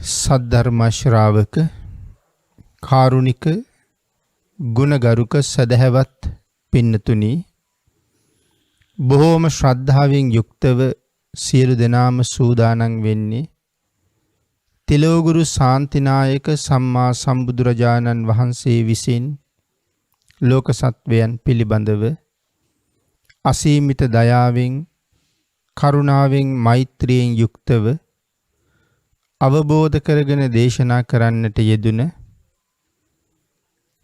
සද්ධර්ම ශ්‍රාවක කාරුණික ගුණගරුක සදහැවත් පින්නතුනි, බොහෝම ශ්‍රද්ධාවෙන් යුක්තව සියලු දෙනාම සූදානම් වෙන්නේ තිලෝගුරු ශාන්තිනායක සම්මා සම්බුදුරජාණන් වහන්සේ විසින් ලෝක සත්වයන් පිළිබඳව අසීමිත දයාවෙන් කරුණාවෙන් මෛත්‍රියෙන් යුක්තව අවබෝධ කරගෙන දේශනා කරන්නට යෙදුන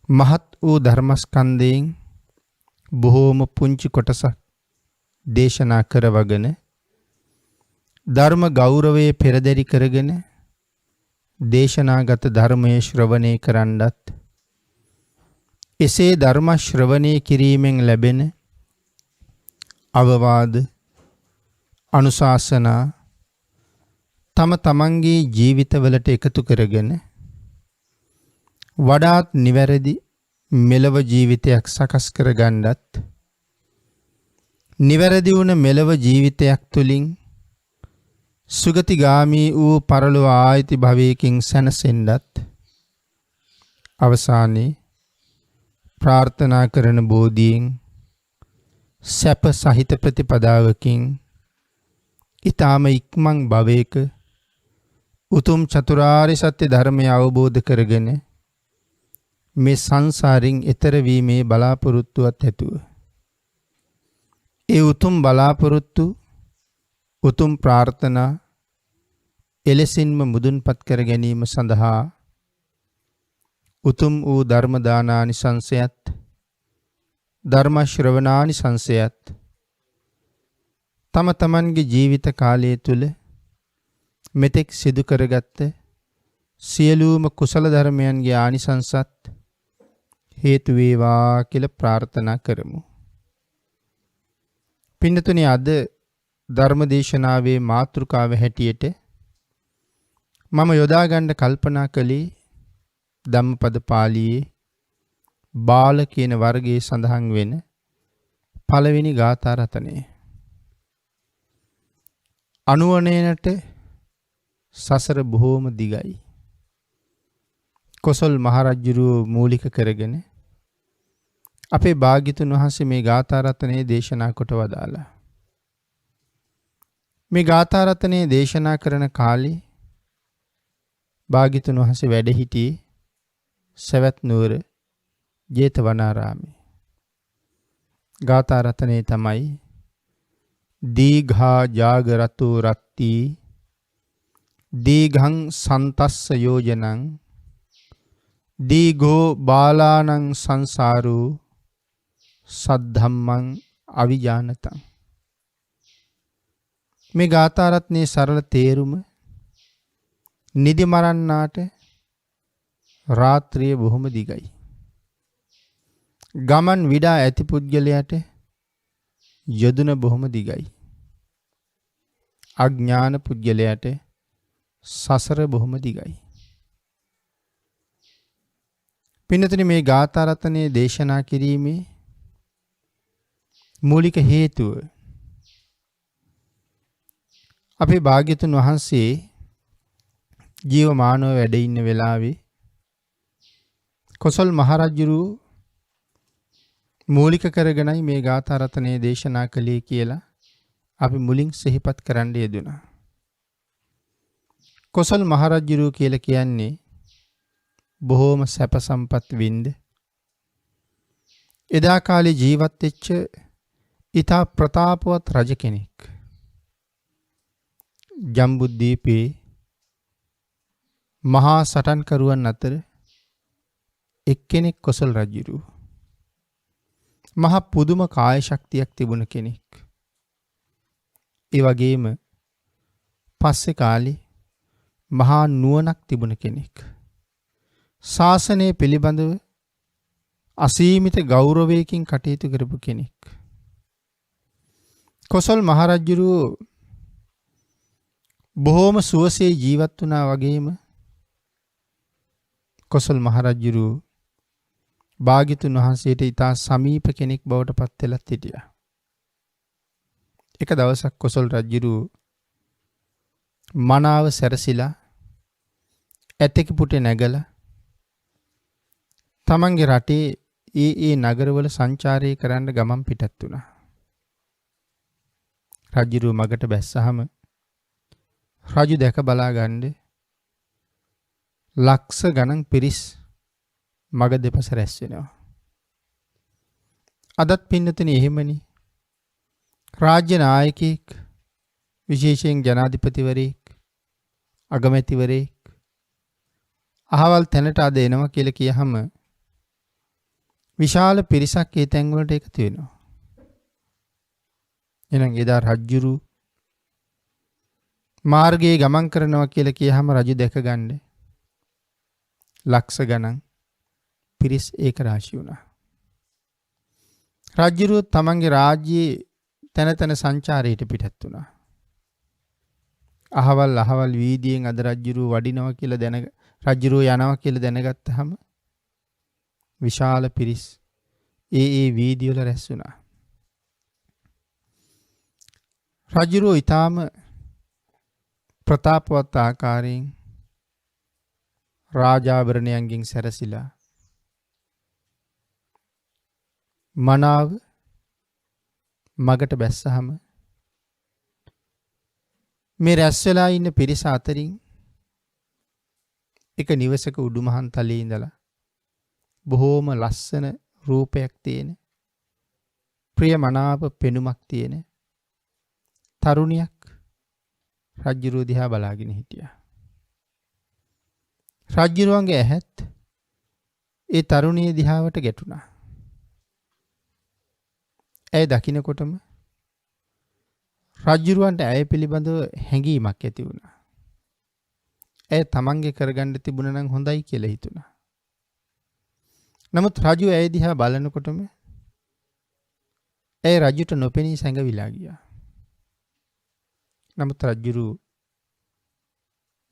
මහත් වූ ධර්මස්කන්ධයෙන් බොහෝම පුංචි කොටසක් දේශනා කරවගෙන ධර්ම ගෞරවයේ පෙරදරි කරගෙන දේශනාගත ධර්මයේ ශ්‍රවණය කරන්නත්, එසේ ධර්ම ශ්‍රවණය කිරීමෙන් ලැබෙන අවවාද අනුශාසනා තම තමන්ගේ ජීවිතවලට එකතු කරගෙන වඩාත් නිවැරදි මෙලව ජීවිතයක් සකස් කරගන්නත්, නිවැරදි වුණ මෙලව ජීවිතයක් තුළින් සුගතිගාමී වූ පරලොව ආයති භවයකින් සැනසෙන්නත්, අවසානයේ ප්‍රාර්ථනා කරන බෝධියෙන් සැප සහිත ප්‍රතිපදාවකින් ඊ타ම ඉක්මන් භවයක උතුම් චතුරාර්ය සත්‍ය ධර්මය අවබෝධ කරගෙන මේ සංසාරින් එතර වීමේ බලාපොරොත්තුවත් ඇතුව ඒ උතුම් බලාපොරොත්තු උතුම් ප්‍රාර්ථනා එලෙසින්ම මුදුන්පත් කර ගැනීම සඳහා උතුම් වූ ධර්ම දානානිසංසයත් ධර්ම ශ්‍රවණානිසංසයත් තම තමන්ගේ ජීවිත කාලය තුළ මෙතෙක් සිදු කරගත්ත සියලුම කුසල ධර්මයන්ගේ ආනිසංසත් හේතු වේවා කියලා ප්‍රාර්ථනා කරමු. පින්නතුනි, අද ධර්මදේශනාවේ මාතෘකාව හැටියට මම යොදා ගන්න කල්පනා කළේ ධම්මපද පාළියේ බාල කියන වර්ගයේ සඳහන් වෙන පළවෙනි ගාථා රතනය. අනුවණයනට සසර බොහෝම දිගයි. කොසල් මහරජුරුව මූලික කරගෙන අපේ භාග්‍යතුන් වහන්සේ මේ ගාථා රතනයේ දේශනා කොට වදාලා. මේ ගාථා රතනයේ දේශනා කරන කාලේ භාග්‍යතුන් වහන්සේ වැඩ සිටියේ සවැත් නුවර ජේතවනාරාමේ. ගාථා රතනයේ තමයි දීඝා ජාගරතු රත්ති දීඝං සන්තස්ස යෝජනං දීඝෝ බාලානං සංසාරෝ සද්ධම්මං අවිජානතං. මේ ගාථා රත්නයේ සරල තේරුම නිදි මරන්නාට රාත්‍රිය බොහොම දිගයි. ගමන් විඩා ඇති පුද්ගලයාට යොදුන බොහොම දිගයි. අඥාන පුද්ගලයාට සසර බොහොම දිගයි. පින්නතුනි, මේ ගාථා රතනයේ දේශනා කිරීමේ මූලික හේතුව අපේ භාග්‍යතුන් වහන්සේ ජීවමානව වැඩ ඉන්න වෙලාවේ කොසල් මහරජුරුව මූලික කරගෙනයි මේ ගාථා රතනයේ දේශනා කළේ කියලා අපි මුලින් සිහිපත් කරන්න යෙදුණා. කොසල් මහරජුරුව කියලා කියන්නේ බොහෝම සැප සම්පත් වින්ද එදා කාලේ ජීවත් වෙච්ච ඉතා ප්‍රතාපවත් රජ කෙනෙක්. ජම්බුද්වීපේ මහා සටන්කරුවන් අතර එක්කෙනෙක් කොසල් රජුරුව. මහා පුදුම කාය ශක්තියක් තිබුණ කෙනෙක්. ඒ වගේම පස්සේ කාලේ මහා නුවණක් තිබුණ කෙනෙක්. ශාසනය පිළිබඳව අසීමිත ගෞරවයකින් කටයුතු කරපු කෙනෙක්. කොසල් මහරජුරුව බොහෝම සුවසේ ජීවත් වුණා වගේම කොසල් මහරජුරුව භාග්‍යතුන් වහන්සේට ඉතා සමීප කෙනෙක් බවට පත් වෙලත් හිටියා. එක දවසක් කොසල් රජුරුව මනාව සැරසිලා ඇතෙකි පුටේ නැගලා තමන්ගේ රටේ ඒ නගරවල සංචාරය කරන්න ගමන් පිටත් වුණා. රජුරුව මගට බැස්සහම රජු දැක බලා ගන්නේ ලක්ෂ ගණන් පිරිස් මග දෙපස රැස් වෙනවා. අදත් පින්නතුනි එහෙමනේ. රාජ්‍ය නායකයෙක් විශේෂයෙන් ජනාධිපතිවරයෙක් අගමැතිවරයෙක් අහවල් තැනට අද එනවා කියලා කියහම විශාල පිරිසක් ඒ තැන් වලට එකතු වෙනවා. එහෙනම් එදා රජුරු මාර්ගයේ ගමන් කරනවා කියලා කියහම රජු දැක ගන්නේ ලක්ෂ ගණන් පිරිස් ඒක රාශි වුණා. රජුරු තමන්ගේ රාජ්‍යයේ තැන තැන සංචාරයට පිටත් වුණා. අහවල් වීදියෙන් අද රජුරු වඩිනවා කියලා රජුරු යනවා කියලා දැනගත්තාම විශාල පිරිස් ඒ වීදි වල රැස් වුණා. රජුරු ඊටාම ප්‍රතාපවත් ආකාරයෙන් රාජාභරණයන්ගෙන් සැරසිලා මනාව මගට බැස්සහම මේ රැස් වෙලා ඉන්න පිරිස අතරින් එක නිවසක උඩුමහන් තලයේ ඉඳලා බොහෝම ලස්සන රූපයක් තියෙන ප්‍රිය මනාප පෙනුමක් තියෙන තරුණියක් රජුරුව දිහා බලාගෙන හිටියා. රජුරුවන්ගේ ඇහත් ඒ තරුණිය දිහාවට ගැටුණා. ඇය දකින්නකොටම රජුරුවන්ට ඇය පිළිබඳව හැඟීමක් ඇති වුණා. ඇය තමන්ගේ කරගන්න තිබුණා නම් හොඳයි කියලා හිතුණා. නමුත් රජු ඇය දිහා බලනකොටම ඇය රජුට නොපෙනී සැඟවිලා ගියා. නමුත් රජුරු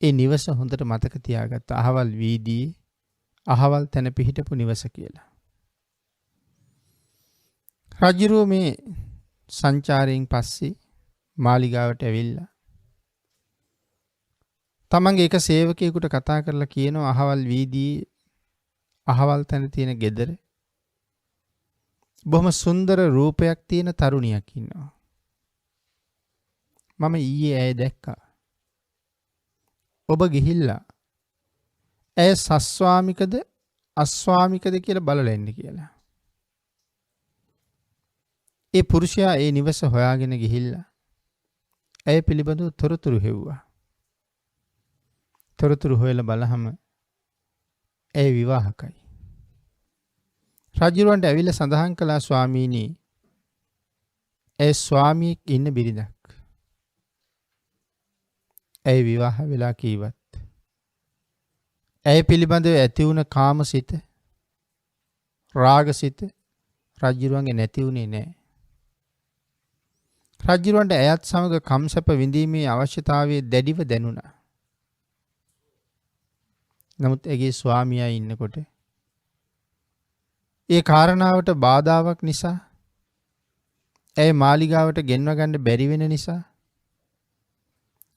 ඒ නිවස හොඳට මතක තියාගත්ත අහවල් වීදියේ අහවල් තැන පිහිටපු නිවස කියලා. රජුරු මේ සංචාරයෙන් පස්සේ මාලිගාවට ඇවිල්ලා තමන්ගේ එක සේවකයෙකුට කතා කරලා කියනවා අහවල් වීදියේ අහවල් තැන තියෙන ගෙදර බොහොම සුන්දර රූපයක් තියෙන තරුණියක් ඉන්නවා. මම ඊයේ ඇය දැක්කා. ඔබ ගිහිල්ලා ඇය සස්වාමිකද අස්වාමිකද කියලා බලලා එන්න කියලා. ඒ පුරුෂයා ඒ නිවස හොයාගෙන ගිහිල්ලා ඇය පිළිබඳව තොරතුරු හෙව්වා. තොරතුරු හොයලා බලහම ඇය විවාහකයි. රජුරවන්ට ඇවිල්ලා සඳහන් කළා ස්වාමීනි ඇය ස්වාමියෙක් ඉන්න බිරිඳක්. ඇය විවාහ වෙලා කීවත් ඇය පිළිබඳව ඇති වුණ කාමසිත රාගසිත රජුරවන්ගේ නැති වුණේ නැහැ. රජුරවන්ට ඇයත් සමග කම්සප විඳීමේ අවශ්‍යතාවය දැඩිව දැනුණා. නමුත් ඇගේ ස්වාමියා ඉන්නකොට ඒ කාරණාවට බාධාවක් නිසා ඇය මාලිගාවට ගෙන්ව ගන්න බැරි වෙන නිසා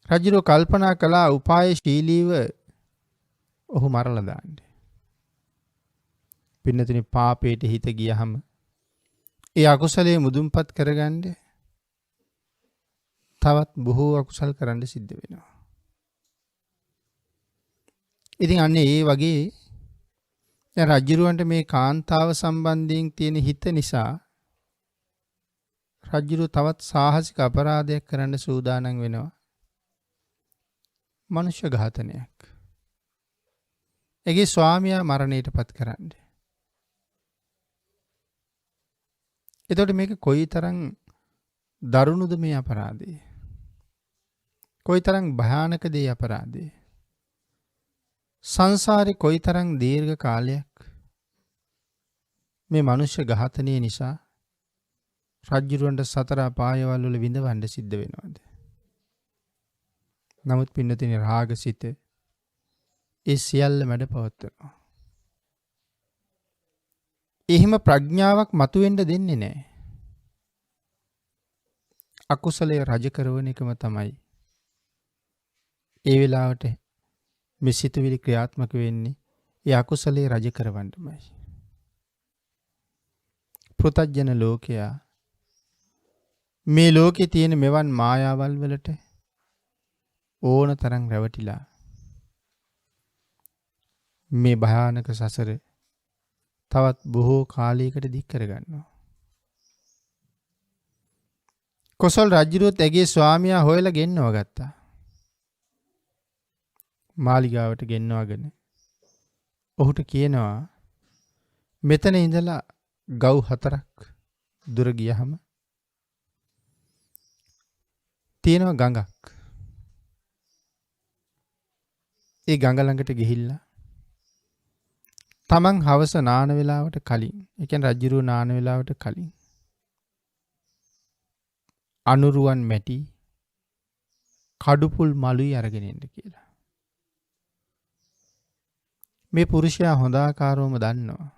රජුරෝ කල්පනා කළා උපායශීලීව ඔහු මරලා දාන්න. පින්නතුනි පාපයට හිත ගියහම ඒ අකුසලයේ මුදුන්පත් කරගන්න තවත් බොහෝ අකුසල් කරන්න සිද්ධ වෙනවා. ඉතින් අන්න ඒ වගේ දැන් රජුරවන්ට මේ කාන්තාව සම්බන්ධයෙන් තියෙන හිත නිසා රජුරෝ තවත් සාහසික අපරාධයක් කරන්න සූදානම් වෙනවා. මනුෂ්‍ය ඝාතනයක්. එගේ ස්වාමියා මරණයට පත් කරන්න. එතකොට මේක කොයිතරම් දරුණුද මේ අපරාධය? කොයිතරම් භයානක දේ අපරාධය? සංසාරේ කොයිතරම් දීර්ඝ කාලයක් මේ මනුෂ්‍ය ඝාතනය නිසා රජුරවන්ට සතර අපායවල වල විඳවන්න සිද්ධ වෙනවද? නමුත් පින්නතින රාගසිත ඒ සියල්ල මැඩ පවත්වනවා. එහෙම ප්‍රඥාවක් මතුවෙන්න දෙන්නේ නැහැ. අකුසලයේ රජ කරවන එකම තමයි ඒ වෙලාවට මේ සිතුවිලි ක්‍රියාත්මක වෙන්නේ ඒ අකුසලයේ රජ කරවන්නමයි. පෘථග්ජන ලෝකයා මේ ලෝකේ තියෙන මෙවන් මායාවල් වලට ඕන තරම් රැවටිලා මේ භයානක සසර තවත් බොහෝ කාලයකට දික් කරගන්නවා. කොසල් රජුරුවත් ඇගේ ස්වාමියා හොයලා ගෙන්නව ගත්තා. මාලිගාවට ගෙන්නවගෙන ඔහුට කියනවා මෙතන ඉඳලා ගව් 4ක් දුර ගියහම තියෙනවා ගඟක්. ඒ ගඟ ළඟට ගිහිල්ලා තමන් හවස නාන වෙලාවට කලින්, ඒ කියන්නේ රජුරුව නාන වෙලාවට කලින් අනුරුවන් මැටි කඩුපුල් මලුයි අරගෙන එන්න කියලා. මේ පුරුෂයා හොඳාකාරවම දන්නවා.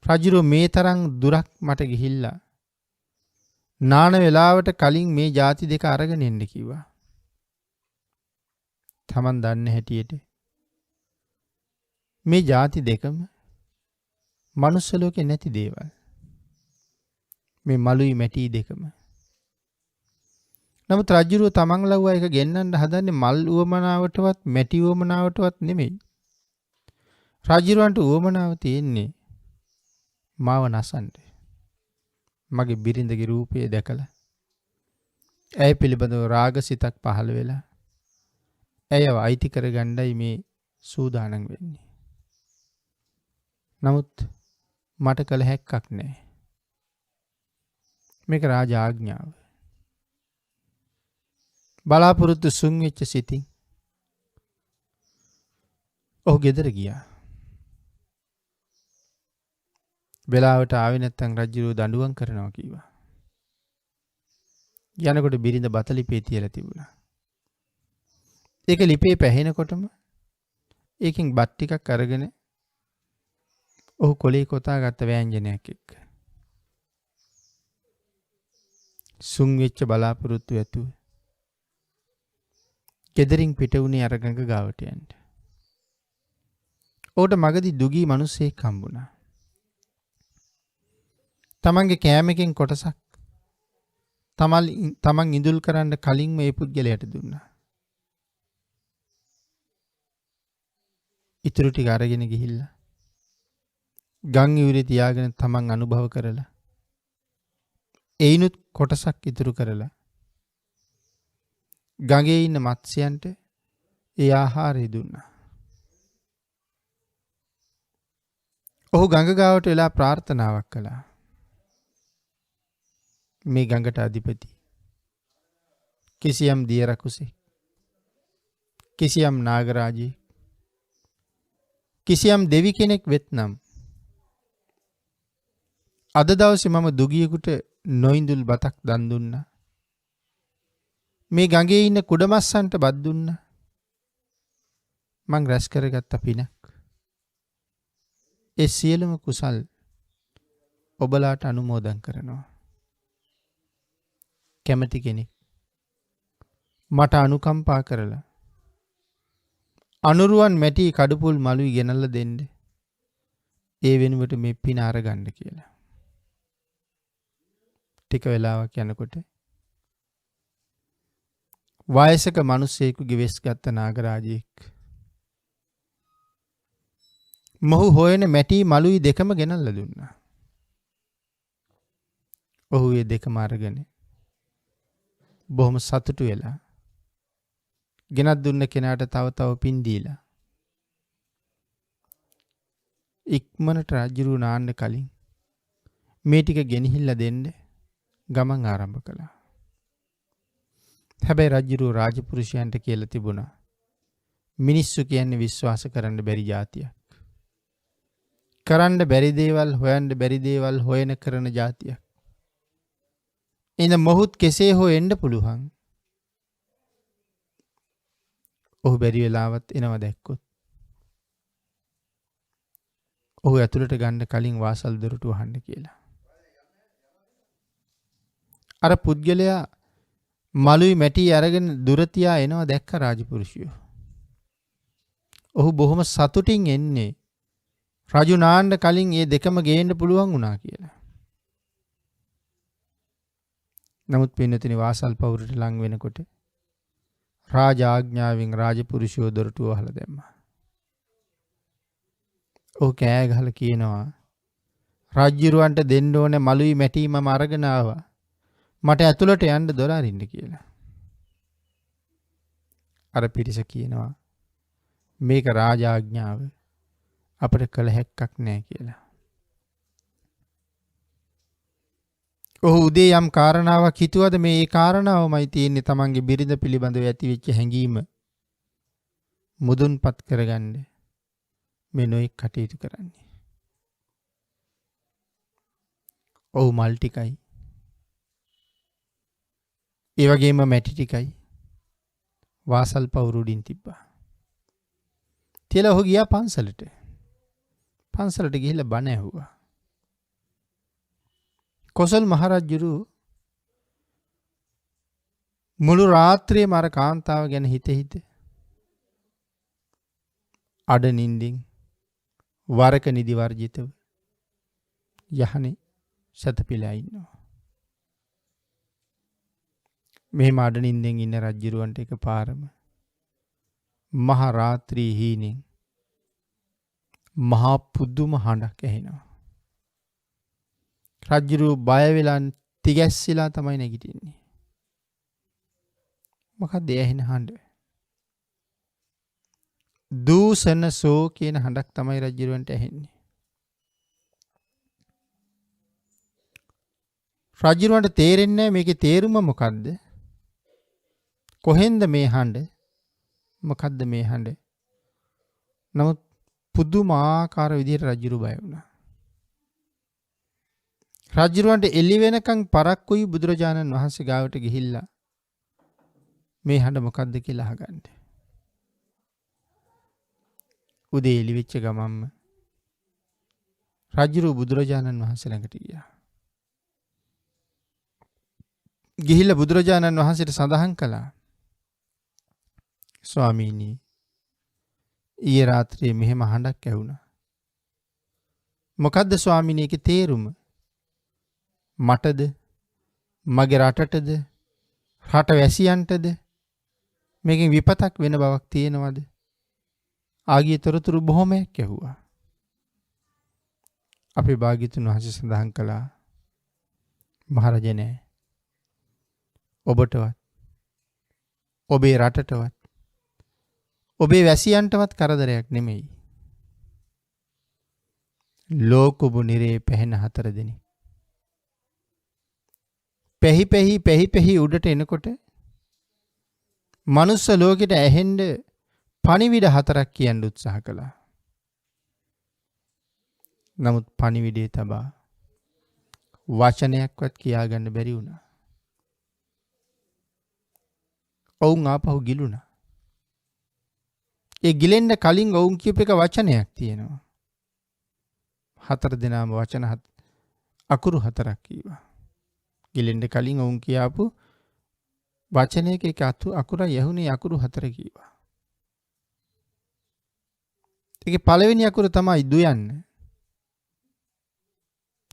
රජුරුව මේ තරම් දුරක් මට ගිහිල්ලා නාන වෙලාවට කලින් මේ ಜಾති දෙක අරගෙන එන්න කිව්වා. තමන් දන්නේ හැටියට මේ ಜಾති දෙකම මනුස්ස ලෝකේ නැති දේවල්. මේ මලුයි මැටි දෙකම. නමුත් රජුරුව තමන් ලව්වා එක ගෙන්නන්න හදන්නේ මල් උවමනාවටවත් මැටි උවමනාවටවත් නෙමෙයි. රජුරවන්ට උවමනාව තියෙන්නේ මාව නසන්න. මගේ බිරිඳගේ රූපය දැකලා ඇය පිළිබඳව රාගසිතක් පහළ වෙලා ඇයව අයිති කරගන්නයි මේ සූදානම් වෙන්නේ. නමුත් මට කළ හැක්කක් නැහැ. මේක රාජ ආඥාව. බලාපොරොත්තු සුන් වෙච්ච සිතින් ඔහු ගෙදර ගියා. වෙලාවට ආවේ නැත්නම් රජුරෝ දඬුවම් කරනවා කිව්වා. යනකොට බිරිඳ බත ලිපේ තියලා තිබුණා. ඒක ලිපේ පැහෙනකොටම ඒකෙන් බත් ටිකක් අරගෙන ඔහු කොලේ කොතා ගත්ත වෑංජනයක් එක්ක. සුන් වෙච්ච බලාපොරොත්තු ඇතුව ගෙදරින් පිට වුණේ අර ගඟ ගාවට යන්න. ඔහුට මගදී දුගී මිනිස්සෙක් හම්බුණා. තමන්ගේ කෑමකින් කොටසක් තමන් ඉඳුල් කරන්න කලින් මේ පුද්ගලයාට දුන්නා. ඉතුරු ටික අරගෙන ගිහිල්ලා ගම් ඉවුරේ තියාගෙන තමන් අනුභව කරලා ඒිනුත් කොටසක් ඉතුරු කරලා ගඟේ ඉන්න මත්ස්‍යයන්ට ඒ ආහාරය දුන්නා. ඔහු ගඟ ගාවට වෙලා ප්‍රාර්ථනාවක් කළා. මේ ගඟට අධිපති කිසියම් දිය රකුසේ, කිසියම් නාගරාජේ, කිසියම් දෙවි කෙනෙක් වෙත්නම් අද දවසේ මම දුගියෙකුට නොඉඳුල් බතක් දන් දුන්නා. මේ ගඟේ ඉන්න කුඩමස්සන්ට බත් දුන්නා. මං රැස් කරගත්ත පිනක්. ඒ සියලුම කුසල් ඔබලාට අනුමෝදන් කරනවා. කැමති කෙනෙක් මට අනුකම්පා කරලා අනුරුවන් මැටි කඩුපුල් මලුයි ගෙනල්ලා දෙන්න. ඒ වෙනුවට මේ පින අරගන්න කියලා. ටික වෙලාවක් යනකොට වයසක මිනිසෙකුගේ වෙස් ගත්ත නාගරාජයෙක් මොහු හොයන මැටි මලුයි දෙකම ගෙනල්ලා දුන්නා. ඔහු ඒ දෙකම අරගෙන බොහොම සතුටු වෙලා ගෙනත් දුන්න කෙනාට තව තව පින් දීලා ඉක්මනට රජුරු නාන්න කලින් මේ ටික ගෙනහිල්ලා දෙන්න ගමන් ආරම්භ කළා. හැබැයි රජුරු රාජපුරුෂයන්ට කියලා තිබුණා මිනිස්සු කියන්නේ විශ්වාස කරන්න බැරි જાතියක්. කරන්න බැරි දේවල් හොයන්න බැරි දේවල් හොයන කරන જાතියක්. එන මොහොත් කෙසේ හෝ එන්න පුළුවන්. ඔහු බැරි වෙලාවත් එනවා දැක්කොත් ඔහු ඇතුළට ගන්න කලින් වාසල් දොරටු වහන්න කියලා. අර පුද්ගලයා මලුයි මැටි අරගෙන දුර තියා එනවා දැක්ක රාජපුරුෂයෝ. ඔහු බොහොම සතුටින් එන්නේ රජු නාන්න කලින් ඒ දෙකම ගේන්න පුළුවන් වුණා කියලා. නමුත් පින්නතිනි වාසල් පවුරට ලං වෙනකොට රාජ ආඥාවෙන් රාජපුරුෂයෝ දොරටුව වහලා දැම්මා. ඔහු කෑ ගහලා කියනවා රජ්ජුරුවන්ට දෙන්න ඕනේ මලුයි මැටි මම අරගෙන ආවා. මට ඇතුළට යන්න දොර අරින්න කියලා. අර පිරිස කියනවා මේක රාජ ආඥාව. අපිට කළ හැක්කක් නැහැ කියලා. ඔහු උදේ යම් කාරණාවක් හිතුවද මේ ඒ කාරණාවමයි තියෙන්නේ තමන්ගේ බිරිඳ පිළිබඳව ඇතිවෙච්ච හැඟීම මුදුන්පත් කරගන්න මේ නොයෙක් කටයුතු කරන්නේ. ඔහු මල් ටිකයි ඒ වගේම මැටි ටිකයි වාසල් පවුරුඩින් තිබ්බා. තියලා ඔහු ගියා පන්සලට. පන්සලට ගිහිල්ලා බණ ඇහුවා. කොසල් මහරජුරු මුළු රාත්‍රියේම අර කාන්තාව ගැන හිත අඩ නින්දින් වරක නිදි වර්ජිතව යහනේ සතපිලා ඉන්නවා. මෙහෙම අඩ නින්දෙන් ඉන්න රජුරවන්ට එකපාරම මහ රාත්‍රී හීනෙන් මහා පුදුම හඬක් ඇහෙනවා. රජුරු බය වෙලා තිගැස්සිලා තමයි නැගිටින්නේ. මොකක්ද ඇහෙන හඬ? දූෂණ සෝ කියන හඬක් තමයි රජුරවන්ට ඇහෙන්නේ. රජුරවන්ට තේරෙන්නේ නැහැ මේකේ තේරුම මොකද්ද? කොහෙන්ද මේ හඬ? මොකද්ද මේ හඬ? නමුත් පුදුමාකාර විදිහට රජුරු බය වුණා. රජුරවන්ට එළි වෙනකන් පරක්කුයි බුදුරජාණන් වහන්සේ ගාවට ගිහිල්ලා මේ හඬ මොකද්ද කියලා අහගන්න. උදේ එළි වෙච්ච ගමන්ම රජුරු බුදුරජාණන් වහන්සේ ළඟට ගියා. ගිහිල්ලා බුදුරජාණන් වහන්සේට සඳහන් කළා ස්වාමීනි ඊයේ රාත්‍රියේ මෙහෙම හඬක් ඇහුණා. මොකද්ද ස්වාමීනි ඒකේ තේරුම? මටද මගේ රටටද රට වැසියන්ටද මේකෙන් විපතක් වෙන බවක් තියෙනවද? ආගිය තොරතුරු බොහොමයක් ඇහුවා. අපේ භාග්‍යතුන් වහන්සේ සඳහන් කළා මහරජනේ ඔබටවත් ඔබේ රටටවත් ඔබේ වැසියන්ටවත් කරදරයක් නෙමෙයි. ලෝකුබු නිරේ පැහෙන 4 දෙනෙක් පැහි උඩට එනකොට මනුස්ස ලෝකෙට ඇහෙන්න පණිවිඩ 4ක් කියන්න උත්සාහ කළා. නමුත් පණිවිඩේ තබා වචනයක්වත් කියාගන්න බැරි වුණා. ඔවුන් ආපහු ගිලුණා. ඒ ගිලෙන්න කලින් ඔවුන් කියප එක වචනයක් තියෙනවා. 4 දෙනාම වචන අකුරු 4ක් කීවා. ගිලෙන්න කලින් ඔවුන් කියාපු වචනයක එක අකුරයි යහුනේ අකුරු 4 කීවා. ඒකේ පළවෙනි අකුර තමයි දුයන්න.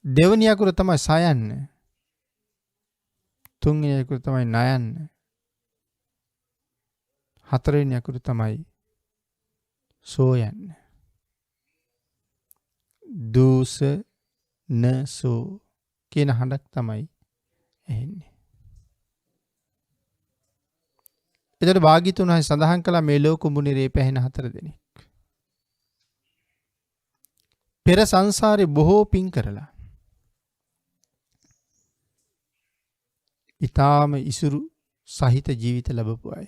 දෙවෙනි අකුර තමයි සයන්න. තුන්වෙනි අකුර තමයි නයන්න. හතරවෙනි අකුර තමයි සෝයන්න. දූස නසෝ කියන හඬක් තමයි ඇහෙන්නේ. එතකොට භාග්‍යතුන් වහන්සේ සඳහන් කළා මේ ලෝකුඹු නිරේ පැහෙන 4 දෙනෙක්. පෙර සංසාරේ බොහෝ පින් කරලා ඊටාම ඉසුරු සහිත ජීවිත ලැබපු අය.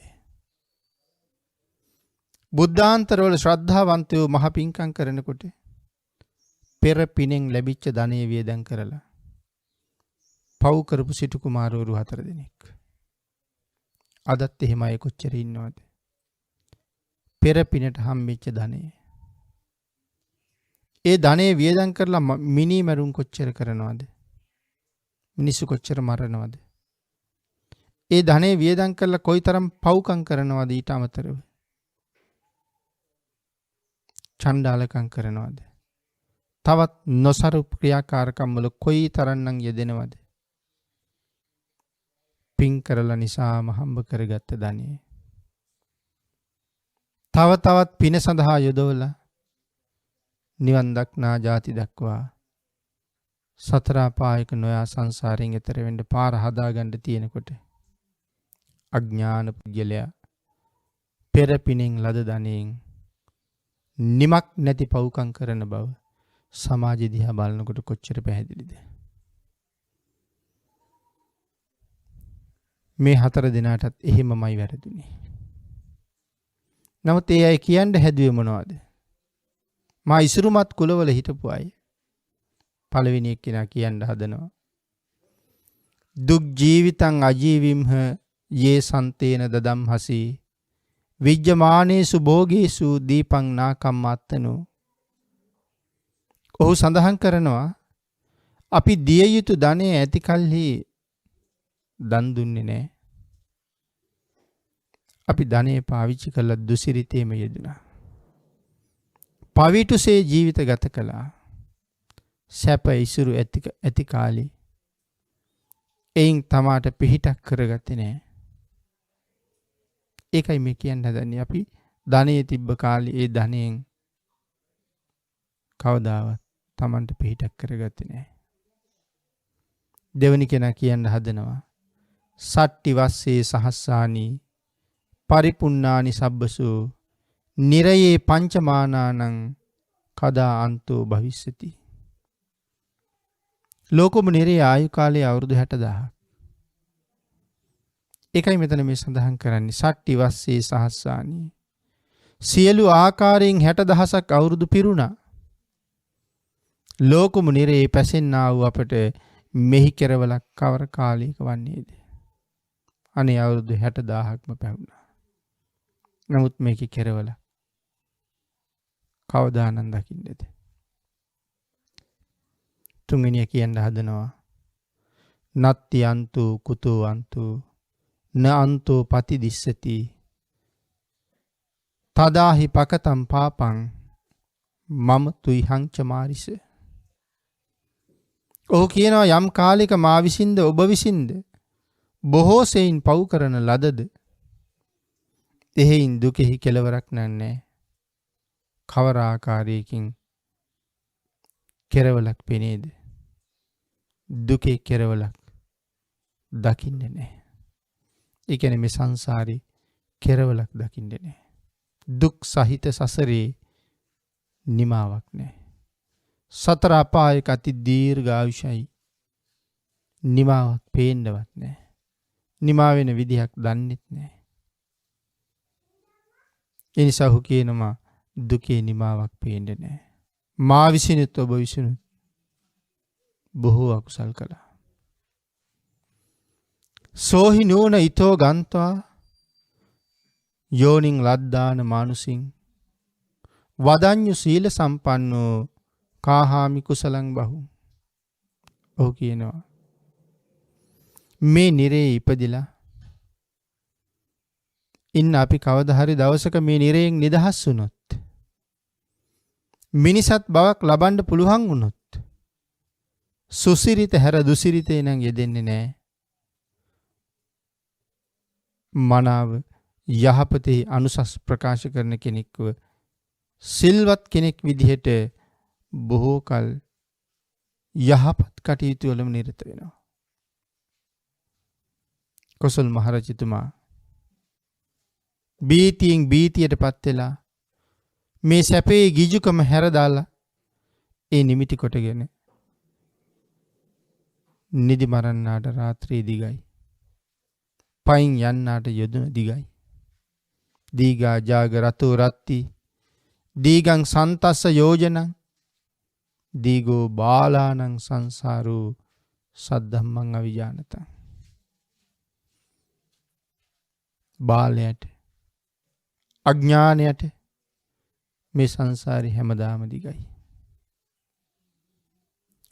බුද්ධාන්තරවල ශ්‍රද්ධාවන්තයෝ මහ පින්කම් කරනකොට පෙර පිනෙන් ලැබිච්ච ධනෙ වියදම් කරලා පව් කරපු සිටු කුමාරවරු 4 දෙනෙක්. අදත් එහෙම අය කොච්චර ඉන්නවද? පෙර පිනට හම්බෙච්ච ධනෙ. ඒ ධනෙ වියදම් කරලා මිනි මරුන් කොච්චර කරනවද? මිනිස්සු කොච්චර මරනවද? ඒ ධනෙ වියදම් කරලා කොයිතරම් පව්කම් කරනවද ඊට අමතරව? චණ්ඩාලකම් කරනවද? තවත් නොසරු ක්‍රියාකාරකම් වල කොයි තරම්නම් යෙදෙනවද? පින් කරලා නිසාම හම්බ කරගත්ත ධනෙ. තව තවත් පින සඳහා යොදවලා නිවන් දක්නා ජාති දක්වා සතර අපායක නොයා සංසාරයෙන් එතර වෙන්න පාර හදාගන්න තියෙනකොට අඥාන පුජ්‍යලයා පෙර පිනෙන් ලද ධනෙන් නිමක් නැති පව්කම් කරන බව සමාජය දිහා බලනකොට කොච්චර පැහැදිලිද? මේ හතර දිනාටත් එහෙමමයි වැරදුනේ. නමුත් ඒ අය කියන්න හැදුවේ මොනවද? මා ඉසුරුමත් කුලවල හිටපු අය. පළවෙනි එක්කෙනා කියන්න හදනවා. දුක් ජීවිතං අජීවිම්හ යේ සන්තේන දදම්හසි විජ්ජමානේසු භෝගේසු දීපං නාකම්මත්තනු. ඔහු සඳහන් කරනවා අපි දිය යුතු ධනෙ ඇති කල්හි දන් දුන්නේ නැහැ. අපි ධනෙ පාවිච්චි කළා දුසිරිතේම යෙදුණා. පවිතුසේ ජීවිත ගත කළා. සැප ඉසුරු ඇති කාලේ එයින් තමාට පිහිටක් කරගත්තේ නැහැ. ඒකයි මේ කියන්න හදන්නේ. අපි ධනෙ තිබ්බ කාලේ ඒ ධනෙන් කවදාවත් තමන්ට පිහිටක් කරගත්තේ නැහැ. දෙවනි කෙනා කියන්න හදනවා සට්ටි වස්සේ සහස්සානි පරිපුන්නානි සබ්බසු නිරයේ පංචමානානං කදා අන්තෝ භවිස්සති. ලෝකම නිරයේ ආයු කාලය අවුරුදු 60,000ක්. ඒකයි මෙතන මේ සඳහන් කරන්නේ සට්ටි වස්සේ සහස්සානි. සියලු ආකාරයෙන් 60,000ක් අවුරුදු පිරුණා. ලෝකම නිරයේ පැසෙන්නා වූ අපට මෙහි කෙරවලක් කවර කාලයක වන්නේද? අනේ අවුරුදු 60,000ක්ම පැවුණා. නමුත් මේකේ කෙරවල කවදානම් දකින්නේද? තුන්වෙනිය කියන්න හදනවා නත්ති අන්තු කුතෝ අන්තු න අන්තෝ පතිදිස්සති තදාහි පකතම් පාපං මම තුයිහං චමාරිස. ඔහු කියනවා යම් කාලයක මා විසින්ද ඔබ විසින්ද බොහෝ සෙයින් පව් කරන ලදද එහෙයින් දුකෙහි කෙලවරක් නැහැ. කවර ආකාරයකින් කෙරවලක් පෙනේද? දුකේ කෙරවලක් දකින්නේ නැහැ. ඒ කියන්නේ මේ සංසාරේ කෙරවලක් දකින්නේ නැහැ. දුක් සහිත සසරේ නිමාවක් නැහැ. සතර අපායක අති දීර්ඝ ආයුෂයි නිමාවක් පේන්නවත් නැහැ. නිමා වෙන විදිහක් දන්නෙත් නැහැ. ඒ නිසා ඔහු කියනවා දුකේ නිමාවක් පේන්නේ නැහැ. මා විසිනුත් ඔබ විසිනුත් බොහෝ අකුසල් කළා. සෝහි නූන ඊතෝ ගන්්වා යෝනින් ලද්දාන මානුසින් වදඤ්ඤු සීල සම්පන්නෝ කාහාමි කුසලං බහු. ඔහු කියනවා මේ නිරේ ඉපදිලා ඉන්න අපි කවදා හරි දවසක මේ නිරයෙන් නිදහස් වුණොත් මිනිසත් බවක් ලබන්න පුළුවන් වුණොත් සුසිරිත හැර දුසිරිතේ නම් යෙදෙන්නේ නැහැ. මනාව යහපතේ අනුසස් ප්‍රකාශ කරන කෙනෙක්ව සිල්වත් කෙනෙක් විදිහට බොහෝ කල යහපත් කටයුතු වලම නිරත වෙනවා. කොසල් මහරජතුමා බීතියෙන් බීතියටපත් වෙලා මේ සැපේ ගිජුකම හැරදාලා ඒ නිමිති කොටගෙන නිදි මරන්නාට රාත්‍රී දිගයි. පයින් යන්නාට යොදුන දිගයි. දීගා ජාග රතෝ රත්ති දීගං සන්තස්ස යෝජනං දීගෝ බාලානං සංසාරෝ සද්ධම්මං අවිජානතං. බාලයට අඥානයට මේ සංසාරේ හැමදාම දිගයි.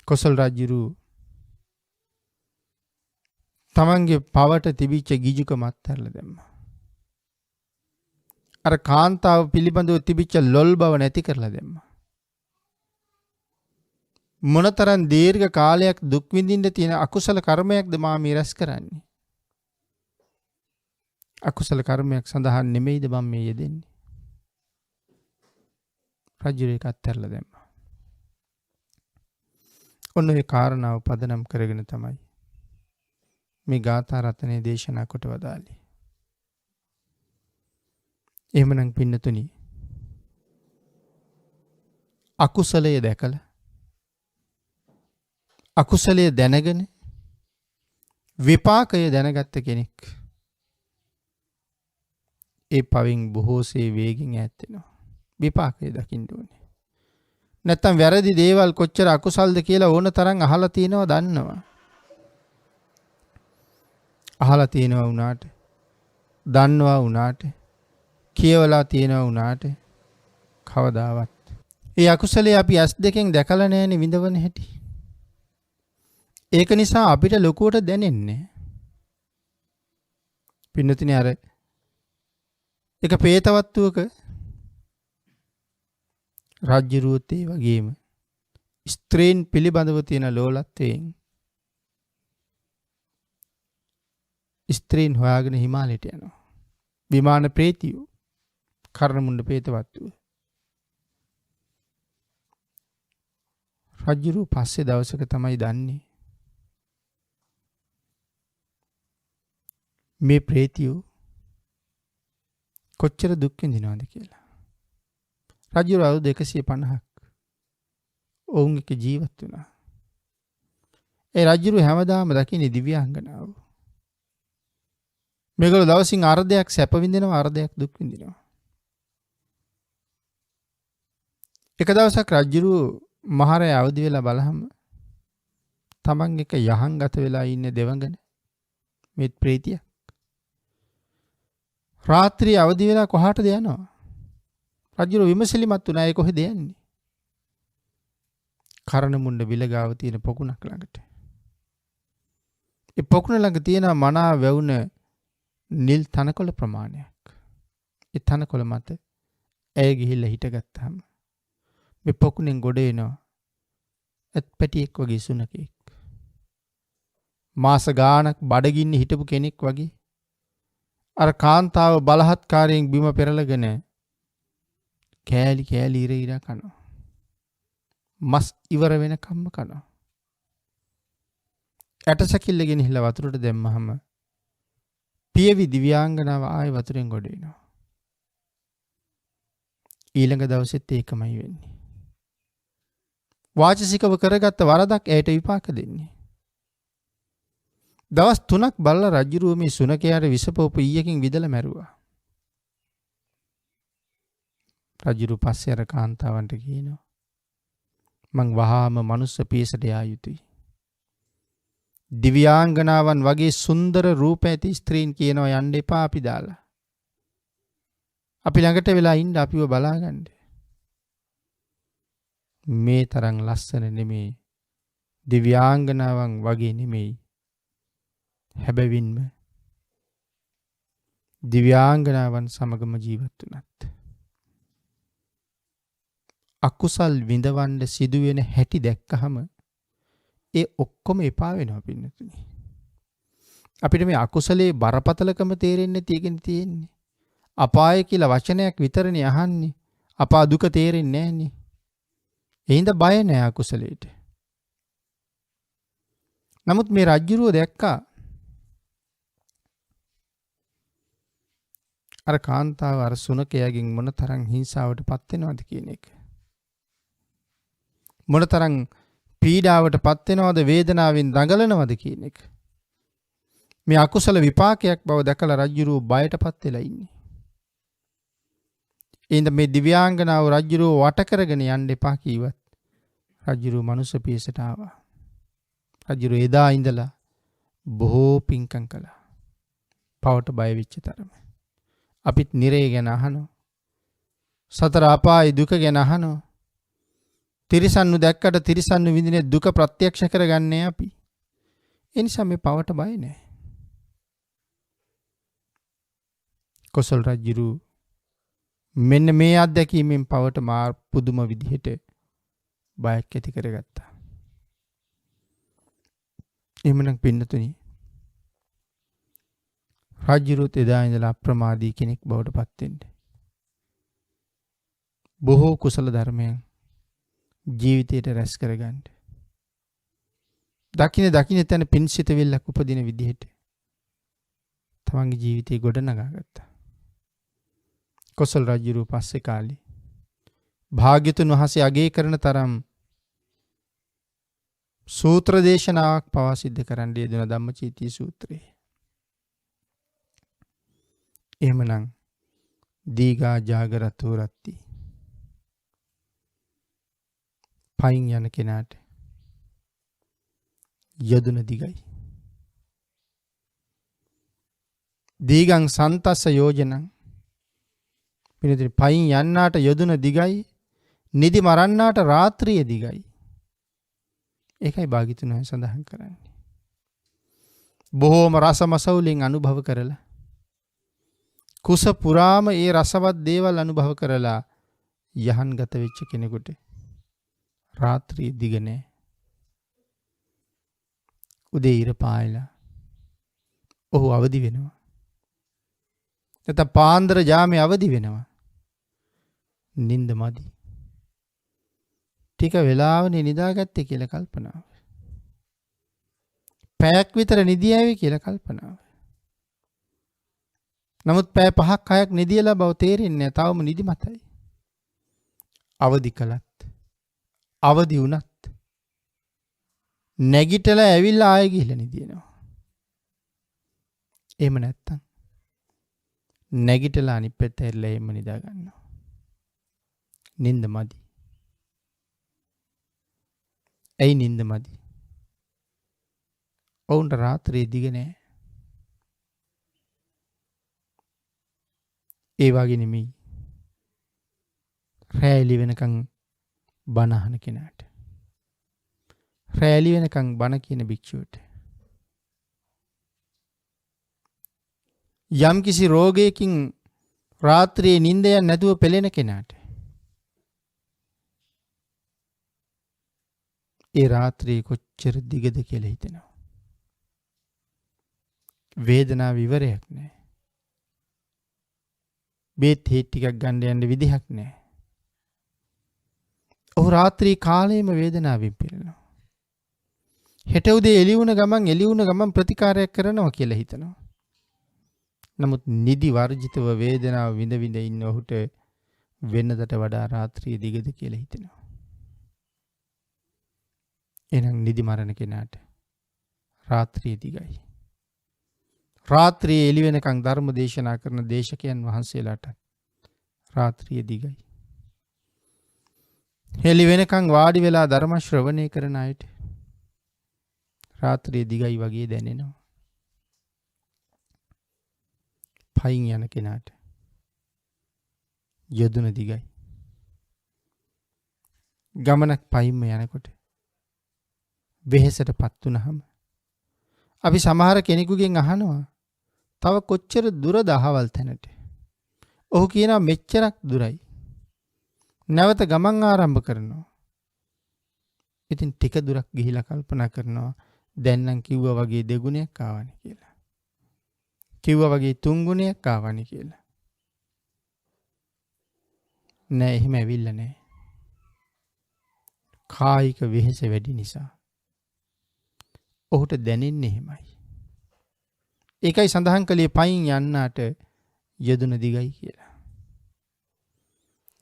කොසල් රජුරු තමන්ගේ පවට තිබිච්ච ගිජුකම අත්හැරලා දැම්මා. අර කාන්තාව පිළිබඳව තිබිච්ච ලොල් බව නැති කරලා දැම්මා. මොනතරම් දීර්ඝ කාලයක් දුක් විඳින්න තියෙන අකුසල කර්මයක්ද මා මේ රැස් කරන්නේ. අකුසල කර්මයක් සඳහා නෙමෙයිද මම මේ යෙදෙන්නේ. රජු ඒක අත්හැරලා දැම්මා. ඔන්න ඒ කාරණාව පදනම් කරගෙන තමයි මේ ගාථා රත්නයේ දේශනා කොට වදාළේ. එහෙමනම් පින්නතුනි අකුසලයේ දැකලා අකුසලයේ දැනගෙන විපාකය දැනගත්ත කෙනෙක් ඒ පවින් බොහෝසේ වේගෙන් ඈත් වෙනවා. විපාකය දකින්න ඕනේ. නැත්තම් වැරදි දේවල් කොච්චර අකුසල්ද කියලා ඕන තරම් අහලා තියෙනවා දන්නවා. අහලා තියෙනවා වුණාට දන්නවා වුණාට කියවලා තියෙනවා වුණාට කවදාවත් ඒ අකුසලයේ අපි ඇස් දෙකෙන් දැකලා නැහෙනි විඳවන හැටි. ඒක නිසා අපිට ලොකුවට දැනෙන්නේ. පින්නතිනේ අර එක පේතවත්තුවක රාජ්‍යරුවත් ඒ වගේම ස්ත්‍රීන් පිළිබඳව තියෙන ලෝලත්වයෙන් ස්ත්‍රීන් හොයාගෙන හිමාලයට යනවා. විමාන ප්‍රේතියෝ කර්ණමුණ්ඩ පේතවත්තුව. රාජ්‍යරුව පස්සේ දවසක තමයි දන්නේ මේ ප්‍රේතියෝ කොච්චර දුක් විඳිනවද කියලා. රජු අවුරුදු 150ක් ඔවුන් එක්ක ජීවත් වුණා. ඒ රජු හැමදාම දකින්නේ දිව්‍යාංගනාව. මේගොල්ලෝ දවසින් අර්ධයක් සැප විඳිනවා අර්ධයක් දුක් විඳිනවා. එක දවසක් රජු මහරය අවදි වෙලා බලහම තමන් එක යහන් ගත වෙලා ඉන්න දෙවඟන මේ ප්‍රේතිය රාත්‍රියේ අවදි වෙලා කොහාටද යනවා? රජු විමසිලිමත් වුණා. ඒ කොහෙද යන්නේ? කරණමුණ්ඩ විලගාව තියෙන පොකුණක් ළඟට. ඒ පොකුණ ළඟ තියෙන මනා වැවුන නිල් තනකොළ ප්‍රමාණයක්. ඒ තනකොළ මත ඇය ගිහිල්ලා හිටගත්තාම මේ පොකුණෙන් ගොඩ එනවා ඇත් පැටියෙක් වගේ සුනකෙක්. මාස ගාණක් බඩගින්නේ හිටපු කෙනෙක් වගේ අර කාන්තාව බලහත්කාරයෙන් බිම පෙරලගෙන කෑලි කෑලි ඉර කනවා. මස් ඉවර වෙනකම්ම කනවා. ඇටසැකිල්ල ගෙනහිල්ලා වතුරට දැම්මහම පියවි දිව්‍යාංගනාව ආයෙ වතුරෙන් ගොඩ එනවා. ඊළඟ දවසෙත් ඒකමයි වෙන්නේ. වාචසිකව කරගත්ත වරදක් ඇයට විපාක දෙන්නේ. දවස් 3ක් බලලා රජුරුව මේ සුනකයාට විසපෝප ඊයකින් විදලා මැරුවා. රජුරු පස්සේ අර කාන්තාවන්ට කියනවා මං වහාම මනුස්ස පියසට යා යුතුයි. දිව්‍යාංගනාවන් වගේ සුන්දර රූප ඇති ස්ත්‍රීන් කියනවා යන්න එපා අපි දාලා. අපි ළඟට වෙලා ඉන්න අපිව බලාගන්න. මේ තරම් ලස්සන නෙමේ දිව්‍යාංගනාවන් වගේ නෙමෙයි. හැබැවින්ම දිව්‍යාංගනාවන් සමගම ජීවත් වුණත් අකුසල් විඳවන්න සිදුවෙන හැටි දැක්කහම ඒ ඔක්කොම එපා වෙනවා පින්නතුනි. අපිට මේ අකුසලේ බරපතලකම තේරෙන්නේ නැති එකනේ තියෙන්නේ. අපාය කියලා වචනයක් විතරනේ අහන්නේ. අපා දුක තේරෙන්නේ නැහනේ. එහෙනම් බය නැහැ අකුසලයට. නමුත් මේ රජ්ජුරුව දැක්කා අර කාන්තාව අර සුනකයාගෙන් මොන තරම් හිංසාවට පත් වෙනවද කියන එක. මොන තරම් පීඩාවට පත් වෙනවද වේදනාවෙන් දඟලනවද කියන එක. මේ අකුසල විපාකයක් බව දැකලා රජ්ජුරුව බයටපත් වෙලා ඉන්නේ. එහෙනම් මේ දිව්‍යාංගනාව රජ්ජුරුව වට කරගෙන යන්න එපා කීවත් රජ්ජුරුව මනුස්ස පියසට ආවා. රජ්ජුරුව එදා ඉඳලා බොහෝ පින්කම් කළා. පවට බය වෙච්ච තරම. අපිත් නිරේ ගැන අහනවා. සතර අපායේ දුක ගැන අහනවා. තිරිසන්නු දැක්කට තිරිසන්නු විඳින දුක ප්‍රත්‍යක්ෂ කරගන්නේ අපි. ඒ නිසා මේ පවට බය නැහැ. කොසල් රජුරු මෙන්න මේ අත්දැකීමෙන් පවට මා පුදුම විදිහට බයක් ඇති කරගත්තා. එහෙමනම් පින්නතුනි රජුරුත් එදා ඉඳලා අප්‍රමාදී කෙනෙක් බවට පත් වෙන්න. බොහෝ කුසල ධර්මයන් ජීවිතයට රැස් කරගන්න. දකින තැන පින්සිත වෙල්ලක් උපදින විදිහට තමන්ගේ ජීවිතේ ගොඩනගා ගත්තා. කොසල් රජුරුව පස්සේ කාලේ භාග්‍යතුන් වහන්සේ අගය කරන තරම් සූත්‍ර දේශනාවක් පවා සිද්ධ කරන්න යෙදුන ධම්මචීතිය සූත්‍රය. එහෙමනම් දීඝා ජාගරතෝ රත්ති පයින් යන කෙනාට යදුන දිගයි. දීගං සන්තස්ස යෝජනං පිළිතුරු පයින් යන්නාට යදුන දිගයි, නිදි මරන්නාට රාත්‍රිය දිගයි. ඒකයි භාග්‍යතුන් වහන්සේ සඳහන් කරන්නේ. බොහෝම රසමසවුලින් අනුභව කරලා කුස පුරාම ඒ රසවත් දේවල් අනුභව කරලා යහන් ගත වෙච්ච කෙනෙකුට රාත්‍රිය දිග නෑ. උදේ ඉර පායලා ඔහු අවදි වෙනවා. නැත්නම් පාන්දර ජාමේ අවදි වෙනවා. නිින්ද මදි. ටික වෙලාවනේ නිදාගත්තේ කියලා කල්පනාව. පැයක් විතර නිදියාවේ කියලා කල්පනාව. නමුත් පැය 5ක් 6ක් නිදියලා බව තේරෙන්නේ නැහැ. තවම නිදිමතයි. අවදි කළත් අවදි වුණත් නැගිටලා ඇවිල්ලා ආයෙ ගිහලා නිදිනවා. එහෙම නැත්තම් නැගිටලා අනිත් පැත්ත ඇරිලා එහෙම නිදා ගන්නවා. නිින්ද මදි. ඇයි නිින්ද මදි? ඔවුන්ට රාත්‍රියේ දිග නෑ. ඒ වගේ නෙමෙයි. රැලි වෙනකන් බණ අහන කෙනාට. රැලි වෙනකන් බණ කියන භික්ෂුවට. යම් කිසි රෝගයකින් රාත්‍රියේ නිින්ද යන්නේ නැතුව පෙළෙන කෙනාට ඒ රාත්‍රියේ කොච්චර දිගද කියලා හිතෙනවා. වේදනාව ඉවරයක් නැහැ. බේත් හේත් ටිකක් ගන්න යන්න විදිහක් නැහැ. ඔහු රාත්‍රී කාලයේම වේදනාවෙන් පෙළෙනවා. හෙට උදේ එළි වුණ ගමන් ප්‍රතිකාරයක් කරනවා කියලා හිතනවා. නමුත් නිදි වර්ජිතව වේදනාව විඳ විඳ ඉන්න ඔහුට වෙනදට වඩා රාත්‍රියේ දිගද කියලා හිතෙනවා. එහෙනම් නිදි මරණ කෙනාට රාත්‍රියේ දිගයි. රාත්‍රියේ එළි වෙනකන් ධර්ම දේශනා කරන දේශකයන් වහන්සේලාට රාත්‍රියේ දිගයි. එළි වෙනකන් වාඩි වෙලා ධර්ම ශ්‍රවණය කරන අයට රාත්‍රියේ දිගයි වගේ දැනෙනවා. පයින් යන කෙනාට යදුන දිගයි. ගමනක් පයින්ම යනකොට වෙහෙසටපත් වුනහම අපි සමහර කෙනෙකුගෙන් අහනවා තව කොච්චර දුරද අහවල් තැනට? ඔහු කියනවා මෙච්චරක් දුරයි. නැවත ගමන් ආරම්භ කරනවා. ඉතින් ටික දුරක් ගිහිලා කල්පනා කරනවා දැන් නම් කිව්වා වගේ දෙගුණයක් ආවනේ කියලා. කිව්වා වගේ තුන් ගුණයක් ආවනේ කියලා. නෑ එහෙම ඇවිල්ලා නෑ. කායික වෙහෙස වැඩි නිසා. ඔහුට දැනෙන්නේ එහෙමයි. ඒකයි සඳහන් කළේ පයින් යන්නාට යදුන දිගයි කියලා.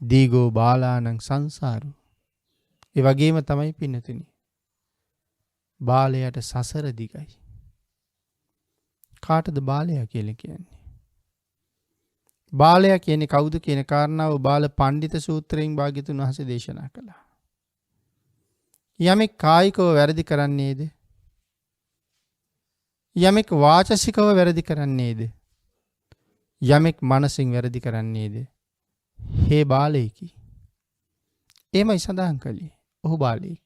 දීගෝ බාලානං සංසාරු. ඒ වගේම තමයි පින්නතුනි. බාලයට සසර දිගයි. කාටද බාලයා කියලා කියන්නේ? බාලයා කියන්නේ කවුද කියන කාරණාව බාල පණ්ඩිත සූත්‍රයෙන් භාග්‍යතුන් වහන්සේ දේශනා කළා. යමෙක් කායිකව වැරදි කරන්නේද? යමෙක් වාචසිකව වැරදි කරන්නේද? යමෙක් මනසින් වැරදි කරන්නේද? හේ බාලයෙකි. එමයි සඳහන් කළේ. ඔහු බාලයෙක්.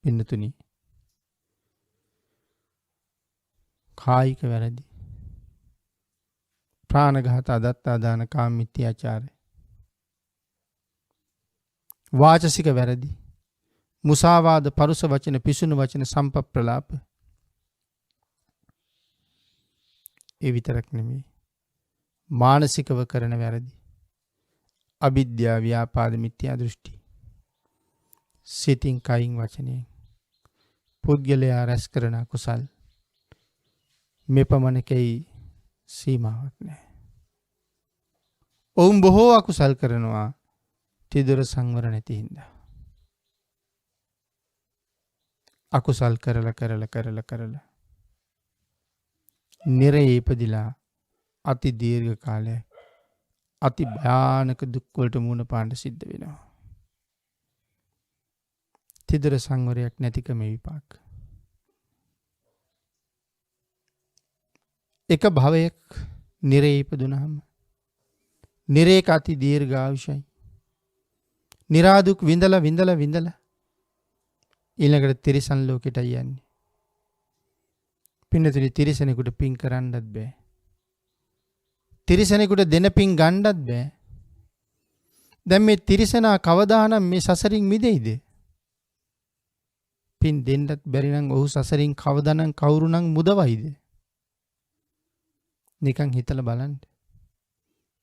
පින්නතුනි කායික වැරදි ප්‍රාණඝාත, අදත්තා දාන, කාම මිත්‍යාචාරය, වාචසික වැරදි, මුසාවාද, පරුස වචන, පිසුණු වචන, සම්පප්‍රලාප. ඒ විතරක් නෙමෙයි. මානසිකව කරන වැරදි. අවිද්‍යාව, ව්‍යාපාද, මිත්‍යා දෘෂ්ටි. සිතින්, කයින්, වචනයෙන් පුද්ගලයා රැස් කරන කුසල් මෙපමණකයි සීමාවක් නැහැ. ඔවුන් බොහෝ අකුසල් කරනවා තිදොර සංවර නැති හින්දා. අකුසල් කරලා නිරේ ඉපදිලා අති දීර්ඝ කාලයක් අති භයානක දුක් වලට මුහුණ පාන්න සිද්ධ වෙනවා. තිදොර සංවරයක් නැතිකම විපාක. එක භවයක් නිරේ ඉපදුනහම නිරේක අති දීර්ඝායුෂයි. නිරාදුක් විඳලා ඊළඟට තිරිසන් ලෝකෙට යන්නේ. පින්නතුනි, තිරිසනෙකුට පින් කරන්නත් බෑ. තිරිසනෙකුට දෙන පින් ගන්නත් බෑ. දැන් මේ තිරිසනා කවදානම් මේ සසරින් මිදෙයිද? පින් දෙන්නත් බැරි නම් ඔහු සසරින් කවදානම් කවුරුනම් මුදවයිද? නිකන් හිතලා බලන්න.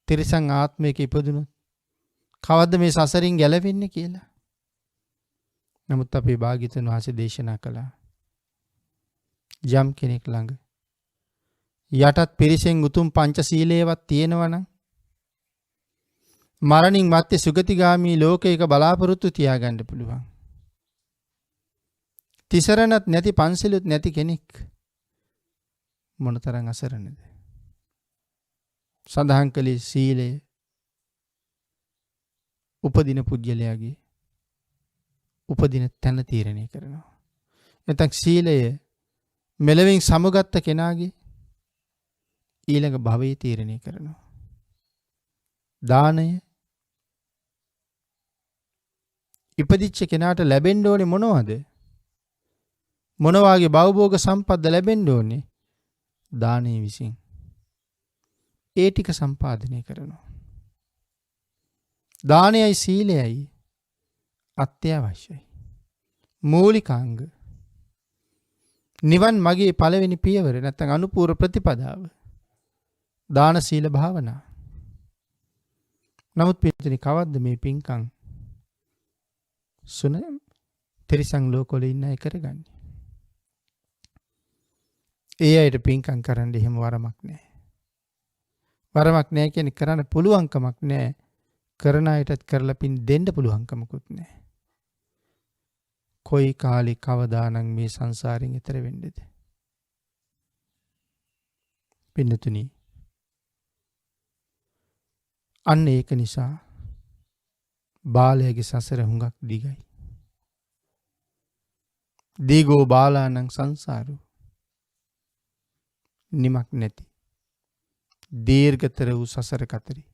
තිරිසන් ආත්මයක ඉපදුනොත් කවද්ද මේ සසරින් ගැලවෙන්නේ කියලා. නමුත් අපේ භාග්‍යවතුන් වහන්සේ දේශනා කළා, යම් කෙනෙක් ළඟ යටත් පිරිසෙන් උතුම් පංචශීලයේවත් තියෙනවා නම් මරණින් මත්තේ සුගතිගාමී ලෝකයක බලාපොරොත්තු තියාගන්න පුළුවන්. තිසරණත් නැති, පන්සිලුත් නැති කෙනෙක් මොනතරම් අසරණද? සඳහන් කළේ සීලය උපදින පුද්ගලයාගේ උපදින තැන තීරණය කරනවා. නැත්නම් සීලය මෙලවින් සමුගත්ත කෙනාගේ ඊළඟ භවයේ තීරණය කරනවා. දානය ඉපදිච්ච කෙනාට ලැබෙන්න ඕනේ මොනවද? මොන වාගේ භවභෝග සම්පත්ද ලැබෙන්න ඕනේ? දානයේ විසින් ඒ ටික සම්පාදනය කරනවා. දානයයි සීලයයි අත්‍යවශ්‍යයි. මූලිකාංග. නිවන් මගේ පළවෙනි පියවර නැත්නම් අනුපූර්ව ප්‍රතිපදාව. දාන සීල භාවනා. නමුත් පිටුනි කවද්ද මේ පින්කම් සුන තිරිසන් ලෝකවල ඉන්න අය කරගන්නේ? ඒ අයට පින්කම් කරන්න එහෙම වරමක් නැහැ. වරමක් නැහැ කියන්නේ කරන්න පුළුවන්කමක් නැහැ. කරන අයටත් කරලා පින් දෙන්න පුළුවන්කමකුත් නැහැ. කොයි කාලේ කවදානම් මේ සංසාරයෙන් එතර වෙන්නේද? පින්නතුනි, අන්න ඒක නිසා බාලයාගේ සසර හුඟක් දිගයි. දීගෝ බාලානං සංසාරෝ, නිමක් නැති දීර්ඝතර වූ සසර කතරේ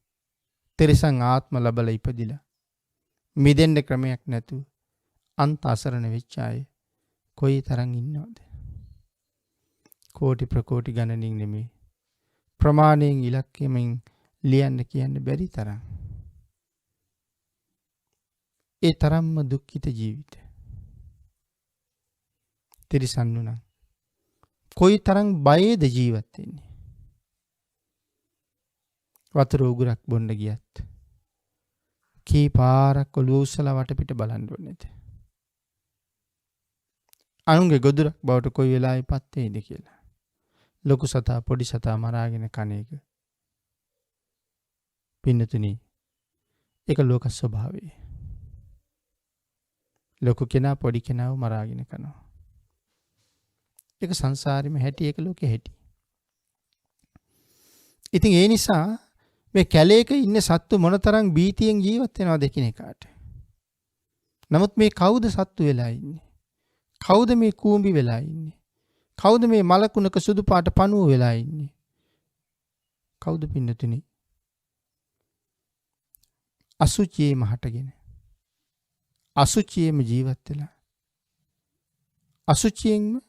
තිරිසන් ආත්ම ලබලා ඉපදිලා මිදෙන්න ක්‍රමයක් නැතුව අන්ත අසරණ වෙච්ච අය කොයි තරම් ඉන්නවද? කෝටි ප්‍රකෝටි ගණනින් නෙමෙයි, ප්‍රමාණයෙන් ඉලක්කයෙන් ලියන්න කියන්න බැරි තරම්. ඒ තරම්ම දුක්ඛිත ජීවිත. තිරිසන්නු නම් කොයි තරම් බයේද ජීවත් වෙන්නේ? වතුර උගුරක් බොන්න ගියත් කී පාරක් ඔළුව උස්සලා වටපිට බලන්න ඕනේද? අනුන්ගේ ගොදුරක් බවට කොයි වෙලාවෙපත් වෙයිද කියලා. ලොකු සතා පොඩි සතා මරාගෙන කන එක. පින්නතුනි, ඒක ලෝක ස්වභාවය. ලොකු කෙනා පොඩි කෙනාව මරාගෙන කනවා. ඒක සංසාරෙම හැටි, ඒක ලෝකෙ හැටි. ඉතින් ඒ නිසා මේ කැලේක ඉන්න සත්තු මොනතරම් බීතියෙන් ජීවත් වෙනවද එකිනෙකාට. නමුත් මේ කවුද සත්තු වෙලා ඉන්නේ? කවුද මේ කූඹි වෙලා ඉන්නේ? කවුද මේ මලකුණක සුදු පාට පණුව වෙලා ඉන්නේ? කවුද පින්නතුනි? අසුචියේම හටගෙන අසුචියේම ජීවත් වෙලා අසුචියෙන්ම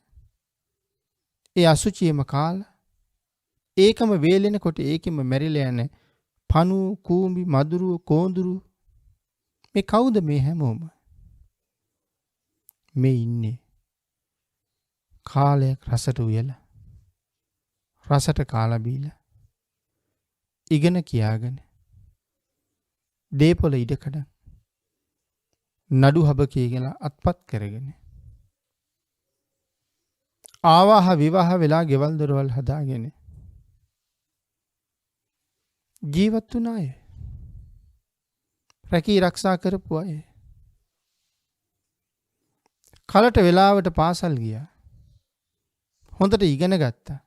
ඒ අසුචියේම කාලා ඒකම වේලෙනකොට ඒකෙම මැරිලා යන පණු, කූඹි, මදුරු, කෝඳුරු මේ කවුද මේ හැමෝම? මේ ඉන්නේ කාලයක් රසට උයලා, රසට කාලා බීලා, ඉගෙන කියාගෙන, දීපොළ ඉඩකඩ නඩු හබ කියලා අත්පත් කරගෙන, ආවාහ විවාහ වෙලා ගෙවල් දොරවල් හදාගෙන ජීවත් වුණ අය, රැකී ආරක්ෂා කරපු අය, කලට වෙලාවට පාසල් ගියා, හොඳට ඉගෙන ගත්තා,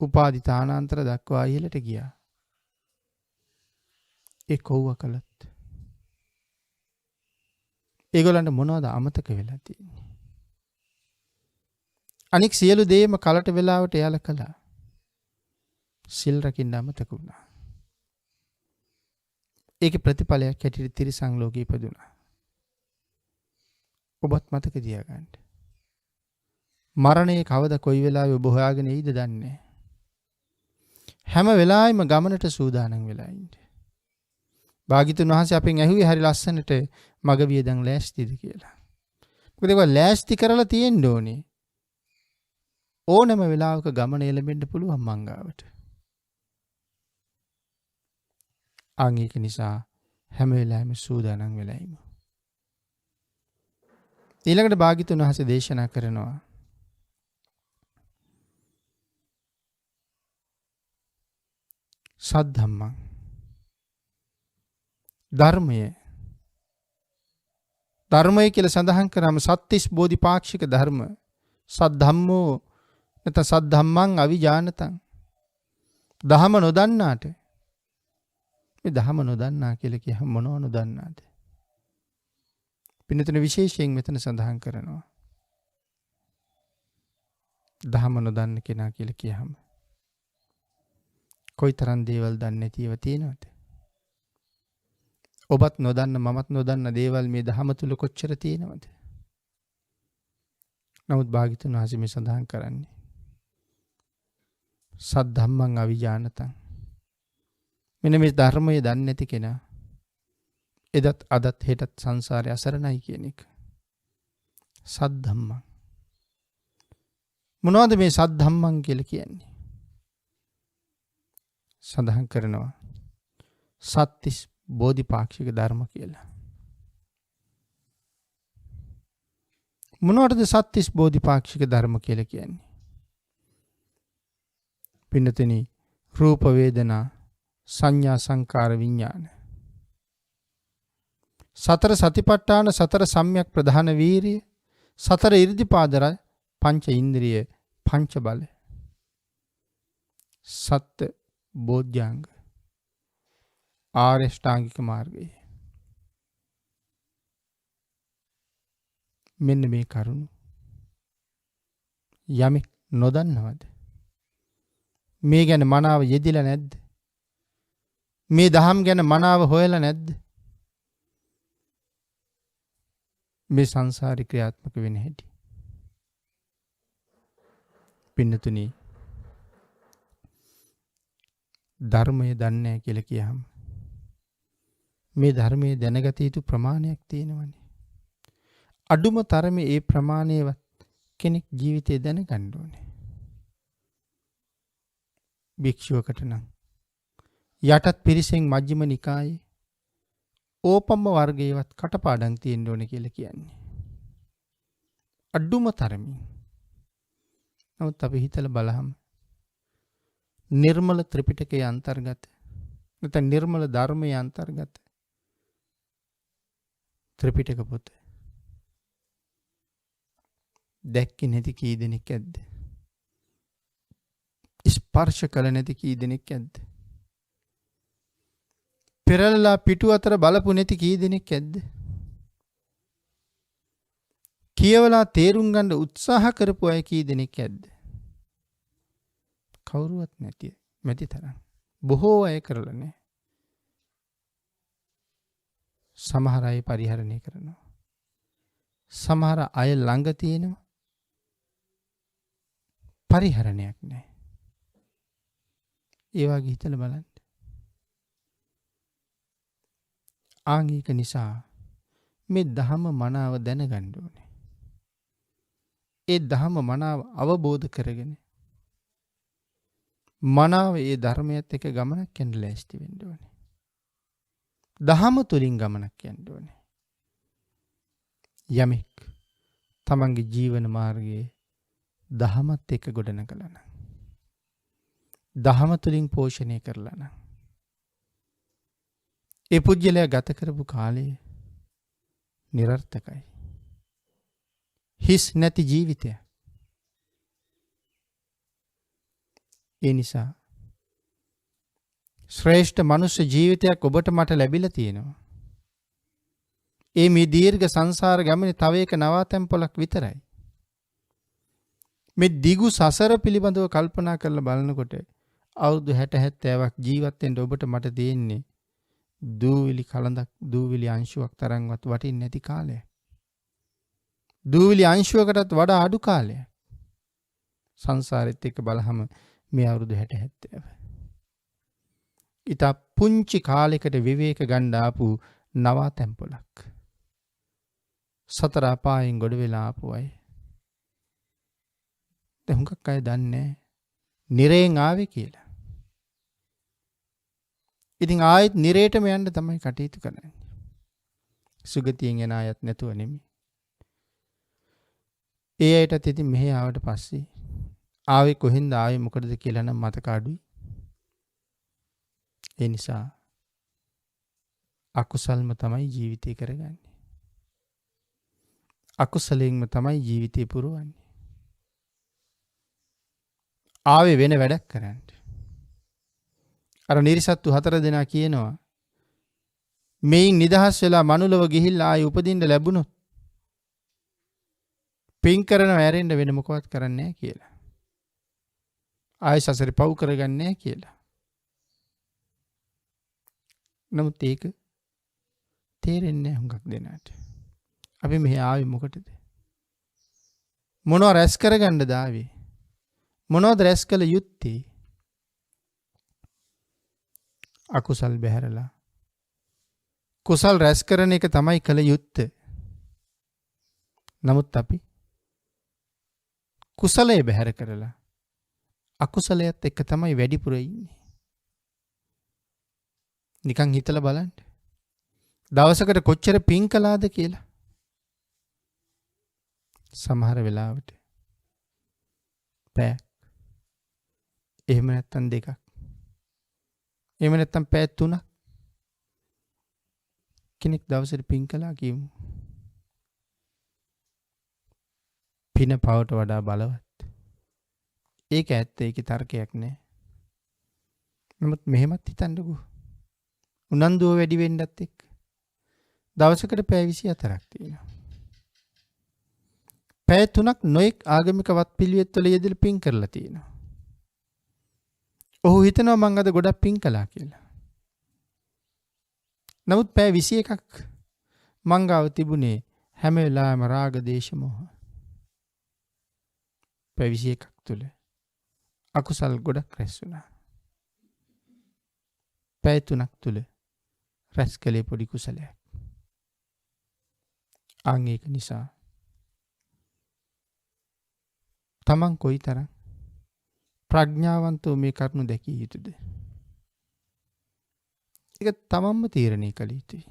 උපාධි තානාන්තර දක්වා ඉහළට ගියා. ඒ කොව්ව කළත් ඒගොල්ලන්ට මොනවද අමතක වෙලා තියෙන්නේ? අනික සියලු දේම කලට වෙලාවට එයාලා කළා. සිල් රකින්න අමතක වුණා. ඒකේ ප්‍රතිඵලයක් හැටියට තිරිසන් ලෝකෙ ඉපදුණා. ඔබත් මතක තියාගන්න. මරණය කවද කොයි වෙලාවෙ ඔබ හොයාගෙන එයිද දන්නේ. හැම වෙලාවෙම ගමනට සූදානම් වෙලා ඉන්න. භාග්‍යතුන් වහන්සේ අපෙන් ඇහුවේ හරි ලස්සනට මග වියදම් ලෑස්තිද කියලා. මොකද ඒක ලෑස්ති කරලා තියෙන්න ඕනේ. ඕනම වෙලාවක ගමන එළඹෙන්න පුළුවන් මංගාවට. ඒක නිසා හැම වෙලාවෙම සූදානම් වෙලා ඉමු. ඊළඟට භාග්‍යතුන් වහන්සේ දේශනා කරනවා සද්ධම්මං ධර්මය කියලා සඳහන් කරාම සත්‍තිස් බෝධිපාක්ෂික ධර්ම සද්ධම්මෝ නැත්නම් සද්ධම්මං අවිජානතං දහම නොදන්නාට මේ දහම නොදන්නා කියලා කියහම මොනව නොදන්නාද? පින්නතන විශේෂයෙන් මෙතන සඳහන් කරනවා දහම නොදන්න කෙනා කියලා කියහම කොයිතරම් දේවල් දන්නේ නැතිව තියෙනවද? ඔබත් නොදන්න මමත් නොදන්න දේවල් මේ දහම තුල කොච්චර තියෙනවද? නමුත් භාග්‍යතුන් වහන්සේ මේ සඳහන් කරන්නේ සද්ධම්මං අවිජානතං. මෙන්න මේ ධර්මයේ දන්නේ නැති කෙනා එදත් අදත් හෙටත් සංසාරේ අසරණයි කියන එක. සද්ධම්මං. මොනවද මේ සද්ධම්මං කියලා කියන්නේ? සඳහන් කරනවා සත්‍තිස් බෝධිපාක්ෂික ධර්ම කියලා. මොනවටද සත්‍තිස් බෝධිපාක්ෂික ධර්ම කියලා කියන්නේ? පින්නතෙනි රූප වේදනා සංඥා සංකාර විඥාන සතර සතිපට්ඨාන සතර සම්‍යක් ප්‍රධාන වීරිය සතර ඉර්ධිපාදර පංච ඉන්ද්‍රිය පංච බල සත් බෝධ්‍යාංග ආර්ය ශ්‍රාංගික මාර්ගය. මෙන්න මේ කරුණ යමෙක් නොදන්නවද? මේ ගැන මනාව යෙදිලා නැද්ද? මේ දහම් ගැන මනාව හොයලා නැද්ද? මේ සංසාරේ ක්‍රියාත්මක වෙන හැටි. පින්නතුනි ධර්මය දන්නේ නැහැ කියලා කියහම මේ ධර්මයේ දැනගත යුතු ප්‍රමාණයක් තියෙනවනේ. අඩුම තරමේ ඒ ප්‍රමාණයවත් කෙනෙක් ජීවිතේ දැනගන්න ඕනේ. භික්ෂුවකට නම් යටත් පිරිසෙන් මජ්ක්‍ධිම නිකායේ ඕපම්ම වර්ගයේවත් කටපාඩම් තියෙන්න ඕනේ කියලා කියන්නේ. අඩුම තරමින්. නමුත් අපි හිතලා බලහම නිර්මල ත්‍රිපිටකයේ අන්තර්ගත නැත්නම් නිර්මල ධර්මයේ අන්තර්ගත ත්‍රිපිටක පොත දැක්කේ නැති කී දෙනෙක් ඇද්ද? ස්පර්ශ කළ නැති කී දෙනෙක් ඇද්ද? පෙරලලා පිටු අතර බලපු නැති කී දෙනෙක් ඇද්ද? කියවලා තේරුම් ගන්න උත්සාහ කරපු අය කී දෙනෙක් ඇද්ද? කවුරුවත් නැති තරම්. බොහෝ අය කරලා නැහැ. සමහර අය පරිහරණය කරනවා. සමහර අය ළඟ තියෙනවා. පරිහරණයක් නැහැ. ඒ වගේ හිතලා බලන්න. ඒක නිසා මේ ධහම මනාව දැනගන්න ඕනේ. ඒ ධහම මනාව අවබෝධ කරගෙන මනාව ඒ ධර්මයත් එක්ක ගමනක් යන්න ලෑස්ති වෙන්න ඕනේ. ධහම තුලින් ගමනක් යන්න ඕනේ. යමෙක් තමන්ගේ ජීවන මාර්ගයේ දහමත් එක්ක ගොඩනගලා නම්, දහම තුලින් පෝෂණය කරලා නම්, ඒ පුජ්‍යලයා ගත කරපු කාලය නිරර්ථකයි. හිස් නැති ජීවිතයක්. ඒ නිසා ශ්‍රේෂ්ඨ මනුෂ්‍ය ජීවිතයක් ඔබට මට ලැබිලා තියෙනවා. ඒ මේ දීර්ඝ සංසාර ගමනේ තව එක නවාතැන් පොලක් විතරයි. මේ දිගු සසර පිළිබඳව කල්පනා කරලා බලනකොට අවුරුදු 60-70ක් ජීවත් වෙන්න ඔබට මට දෙන්නේ දූවිලි කලඳක්, දූවිලි අංශුවක් තරම්වත් වටින්නේ නැති කාලයක්. දූවිලි අංශුවකටත් වඩා අඩු කාලයක්. සංසාරෙත් එක්ක බලහම මේ අවුරුදු 60-70. ඊට පුංචි කාලයකට විවේක ගන්න ආපු නවාතැන් පොලක්. සතර අපායෙන් ගොඩ වෙලා ආපු අය. දැන් හුඟක් අය දන්නේ නිරයෙන් ආවේ කියලා. ඉතින් ආයෙත් නිරේටම යන්න තමයි කටයුතු කරන්නේ. සුගතියෙන් එන අයත් නැතුව නෙමෙයි. ඒ අයටත් ඉතින් මෙහෙ ආවට පස්සේ ආවේ කොහෙන්ද ආවේ මොකටද කියලා නම් මතක අඩුයි. ඒ නිසා අකුසල්ම තමයි ජීවිතේ කරගන්නේ. අකුසලයෙන්ම තමයි ජීවිතේ පුරවන්නේ. ආවේ වෙන වැඩක් කරන්න. අර නිරිසත්තු 4 දෙනා කියනවා මේන් නිදහස් වෙලා මනුලව ගිහිල්ලා ආයි උපදින්න ලැබුණොත් පින් කරන වැරෙන්න වෙන මොකවත් කරන්නේ නැහැ කියලා. ආයි සසරේ පව් කරගන්නේ නැහැ කියලා. නමුත් ඒක තේරෙන්නේ නැහැ හුඟක් දෙනාට. අපි මෙහි ආවේ මොකටද? මොනව රැස් කරගන්නද ආවේ? මොනවද රැස් කළ යුත්තේ? අකුසල් බැහැරලා කුසල් රැස් කරන එක තමයි කළ යුත්තේ. නමුත් අපි කුසලයේ බැහැර කරලා අකුසලයට එක්ක තමයි වැඩිපුර ඉන්නේ. නිකන් හිතලා බලන්න. දවසකට කොච්චර පින් කළාද කියලා. සමහර වෙලාවට පැයක්. එහෙම නැත්තම් දෙකක්. එහෙම නැත්තම් පැය 3ක්. කෙනෙක් දවසට පින් කළා කියමු. පින පවට වඩා බලවත්. ඒක ඇත්ත. ඒකේ තර්කයක් නැහැ. නමුත් මෙහෙමත් හිතන්නකෝ. උනන්දුව වැඩි වෙන්නත් එක්ක දවසකට පැය 24ක් තියෙනවා. පැය 3ක් නොඑක් ආගමික වත් පිළිවෙත් වල යෙදලා පින් කරලා තියෙනවා. ඔහු හිතනවා මං අද ගොඩක් පින් කළා කියලා. නමුත් පැය 21ක් මං ගාව තිබුණේ හැම වෙලාවෙම රාග දේශ මොහ. පැය 21ක් තුල අකුසල් ගොඩක් රැස් වුණා. පැය 3ක් තුල රැස් කළේ පොඩි කුසලයක්. ඒක නිසා තමන් කොයිතරම් ප්‍රඥාවන්තව මේ කරුණු දැකිය යුතුද? ඒක තමන්ම තීරණය කළ යුතුයි.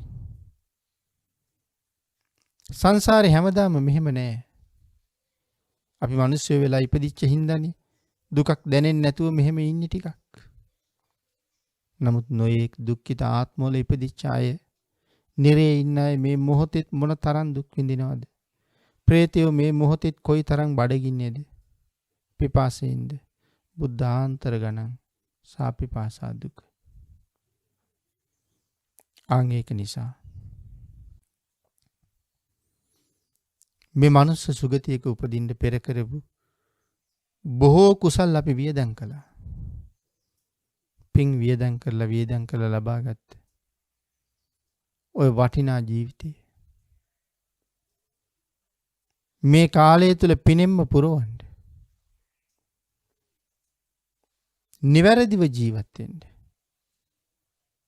සංසාරේ හැමදාම මෙහෙම නෑ. අපි මිනිස්සු වෙලා ඉපදිච්ච හින්දානේ දුකක් දැනෙන්නේ නැතුව මෙහෙම ඉන්නේ ටිකක්. නමුත් නොයේක් දුක්ඛිත ආත්මවල ඉපදිච්ච අය, නිරේ ඉන්න අය මේ මොහොතේ මොන තරම් දුක් විඳිනවද? ප්‍රේතයෝ මේ මොහොතේ කොයි තරම් බඩගින්නේද? පිපාසයෙන්ද? බුද්ධාන්තර ගණන් සාපිපාසා දුක. ඒක නිසා මේ මනුස්ස සුගතියක උපදින්න පෙර කරපු බොහෝ කුසල් අපි වියදම් කළා. පින් වියදම් කරලා ලබාගත්ත ඔය වටිනා ජීවිතේ මේ කාලය තුල පිනෙම්ම පුරවන්න. නිවැරදිව ජීවත් වෙන්න.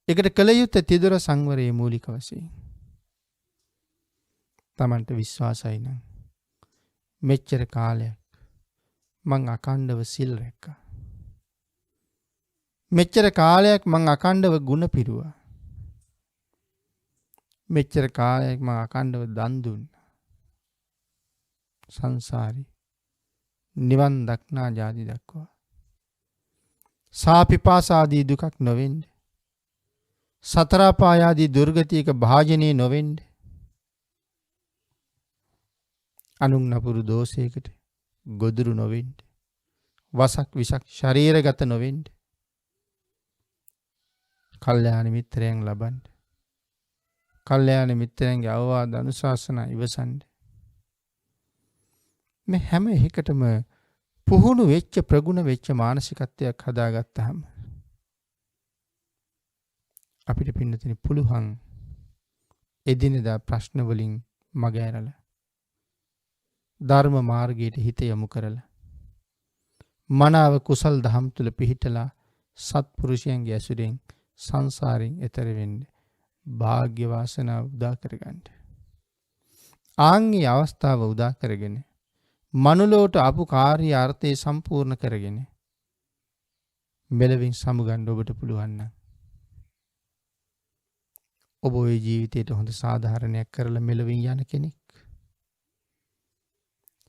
ඒකට කල යුත්තේ තිදොර සංවරයේ මූලික වශයෙන්. Tamanට විශ්වාසයි නම් මෙච්චර කාලයක් මං අකණ්ඩව සිල් රැක්කා. මෙච්චර කාලයක් මං අකණ්ඩව ගුණ පිරුවා. මෙච්චර කාලයක් මං අකණ්ඩව දන් දුන්නා. සංසාරේ නිවන් දක්නා ජාති දක්වා. සාපිපාසාදී දුකක් නොවෙන්න. සතර අපායාදී දුර්ගතියක භාජනයේ නොවෙන්න. අනුන් නපුරු දෝෂයකට ගොදුරු නොවෙන්න. වසක් විසක් ශරීරගත නොවෙන්න. කල්යාණ මිත්‍රයන් ලබන්න. කල්යාණ මිත්‍රයන්ගේ අවවාද අනුශාසනා ඉවසන්න. මේ හැම එකටම පුහුණු වෙච්ච ප්‍රගුණ වෙච්ච මානසිකත්වයක් හදාගත්තාම අපිට පින්නතින පුළුවන් එදිනෙදා ප්‍රශ්න වලින් මග ඇරලා ධර්ම මාර්ගයට හිත යොමු කරලා මනාව කුසල් දහම් තුල පිහිටලා සත්පුරුෂයන්ගේ ඇසුරෙන් සංසාරයෙන් එතර වෙන්න වාග්ය වාසනාව උදා කරගන්න. ආන්ගේ අවස්ථාව උදා කරගෙන මනුලෝට ආපු කාර්ය අර්ථය සම්පූර්ණ කරගෙන මෙලවින් සමුගන්න ඔබට පුළුවන් නම් ඔබ ඔය ජීවිතයට හොඳ සාධාරණයක් කරලා මෙලවින් යන කෙනෙක්.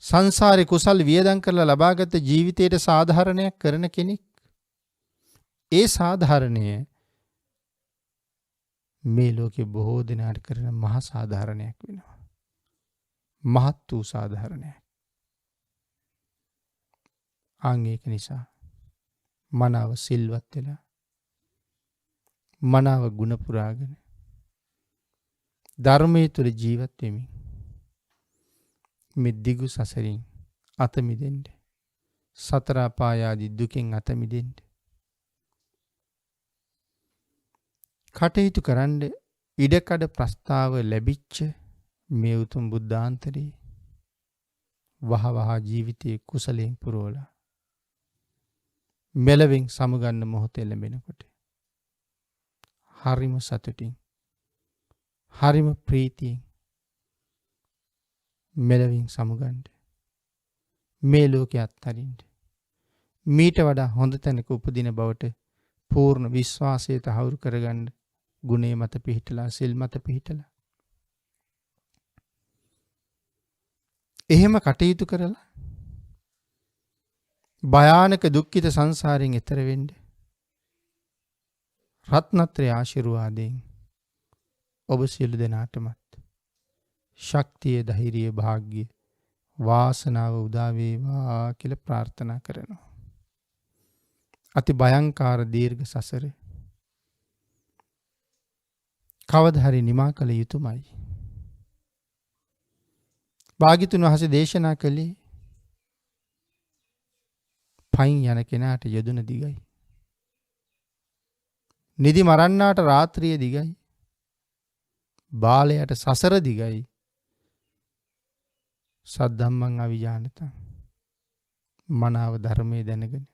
සංසාරේ කුසල් වියදම් කරලා ලබාගත් ජීවිතයට සාධාරණයක් කරන කෙනෙක්. ඒ සාධාරණය මේ ලෝකේ බොහෝ දෙනාට කරන මහා සාධාරණයක් වෙනවා. මහත් වූ සාධාරණයක්. ඒක නිසා මනාව සිල්වත් වෙලා මනාව ගුණ පුරාගෙන ධර්මයේ තුල ජීවත් වෙමින් මේ දිගු සසරින් අත මිදෙන්න සතර අපායාදී දුකෙන් අත මිදෙන්න කටයුතු කරන්න ඉඩකඩ ප්‍රස්තාව ලැබිච්ච මේ උතුම් බුද්ධාන්තරේ වහවහ ජීවිතයේ කුසලයෙන් පුරවලා මෙලවින් සමුගන්න මොහොතේ ලැබෙනකොට හරිම සතුටින් හරිම ප්‍රීතියෙන් මෙලවින් සමුගන්න මේ ලෝකයේ අත්හරින්න මීට වඩා හොඳ තැනක උපදින බවට පූර්ණ විශ්වාසය තහවුරු කරගන්න ගුණේ මත පිහිටලා සිල් මත පිහිටලා එහෙම කටයුතු කරලා භයානක දුක්ඛිත සංසාරයෙන් එතර වෙන්න රත්නත්‍රය ආශිර්වාදයෙන් ඔබ සියලු දෙනාටමත් ශක්තිය ධෛර්යය භාග්‍ය වාසනාව උදා වේවා කියලා ප්‍රාර්ථනා කරනවා. අති භයංකාර දීර්ඝ සසර කවදා හරි නිමා කළ යුතුමයි. භාග්‍යතුන් වහන්සේ දේශනා කළේ පයින් යන කෙනාට යදුන දිගයි. නිදි මරන්නාට රාත්‍රිය දිගයි. බාලයට සසර දිගයි. සද්ධම්මං අවිජානතං මනාව ධර්මයේ දැනගෙන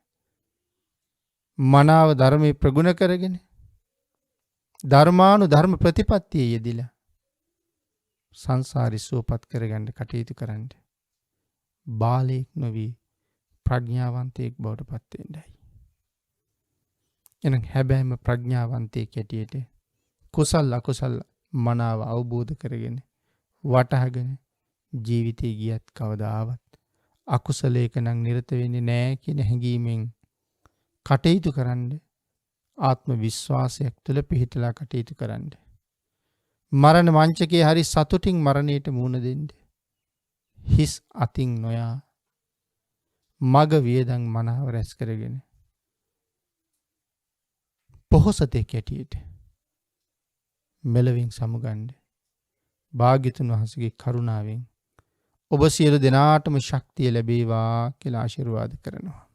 මනාව ධර්මයේ ප්‍රගුණ කරගෙන ධර්මානු ධර්ම ප්‍රතිපත්තියේ යෙදිලා සංසාරي සුවපත් කරගන්න කටයුතු කරන්න. බාලයෙක් නොවි ප්‍රඥාවන්තයෙක් බවට පත් වෙන්නයි. එනම් හැබැයිම ප්‍රඥාවන්තයෙක් ඇටියට කුසල් අකුසල් මනාව අවබෝධ කරගෙන වටහාගෙන ජීවිතේ ගියත් කවදාවත් අකුසලයක නම් නිරත වෙන්නේ නැහැ කියන හැඟීමෙන් කටයුතු කරන්න ආත්ම විශ්වාසයක් තුළ පිහිටලා කටයුතු කරන්න. මරණ මංචකයේ හරි සතුටින් මරණයට මුහුණ දෙන්න. හිස් අතින් නොයා මග වියදම් මනාව රැස් කරගෙන පොහොසතෙක් ඇටියට මෙලවින් සමුගන්න භාග්‍යතුන් වහන්සේගේ කරුණාවෙන් ඔබ සියලු දෙනාටම ශක්තිය ලැබේවා කියලා ආශිර්වාද කරනවා.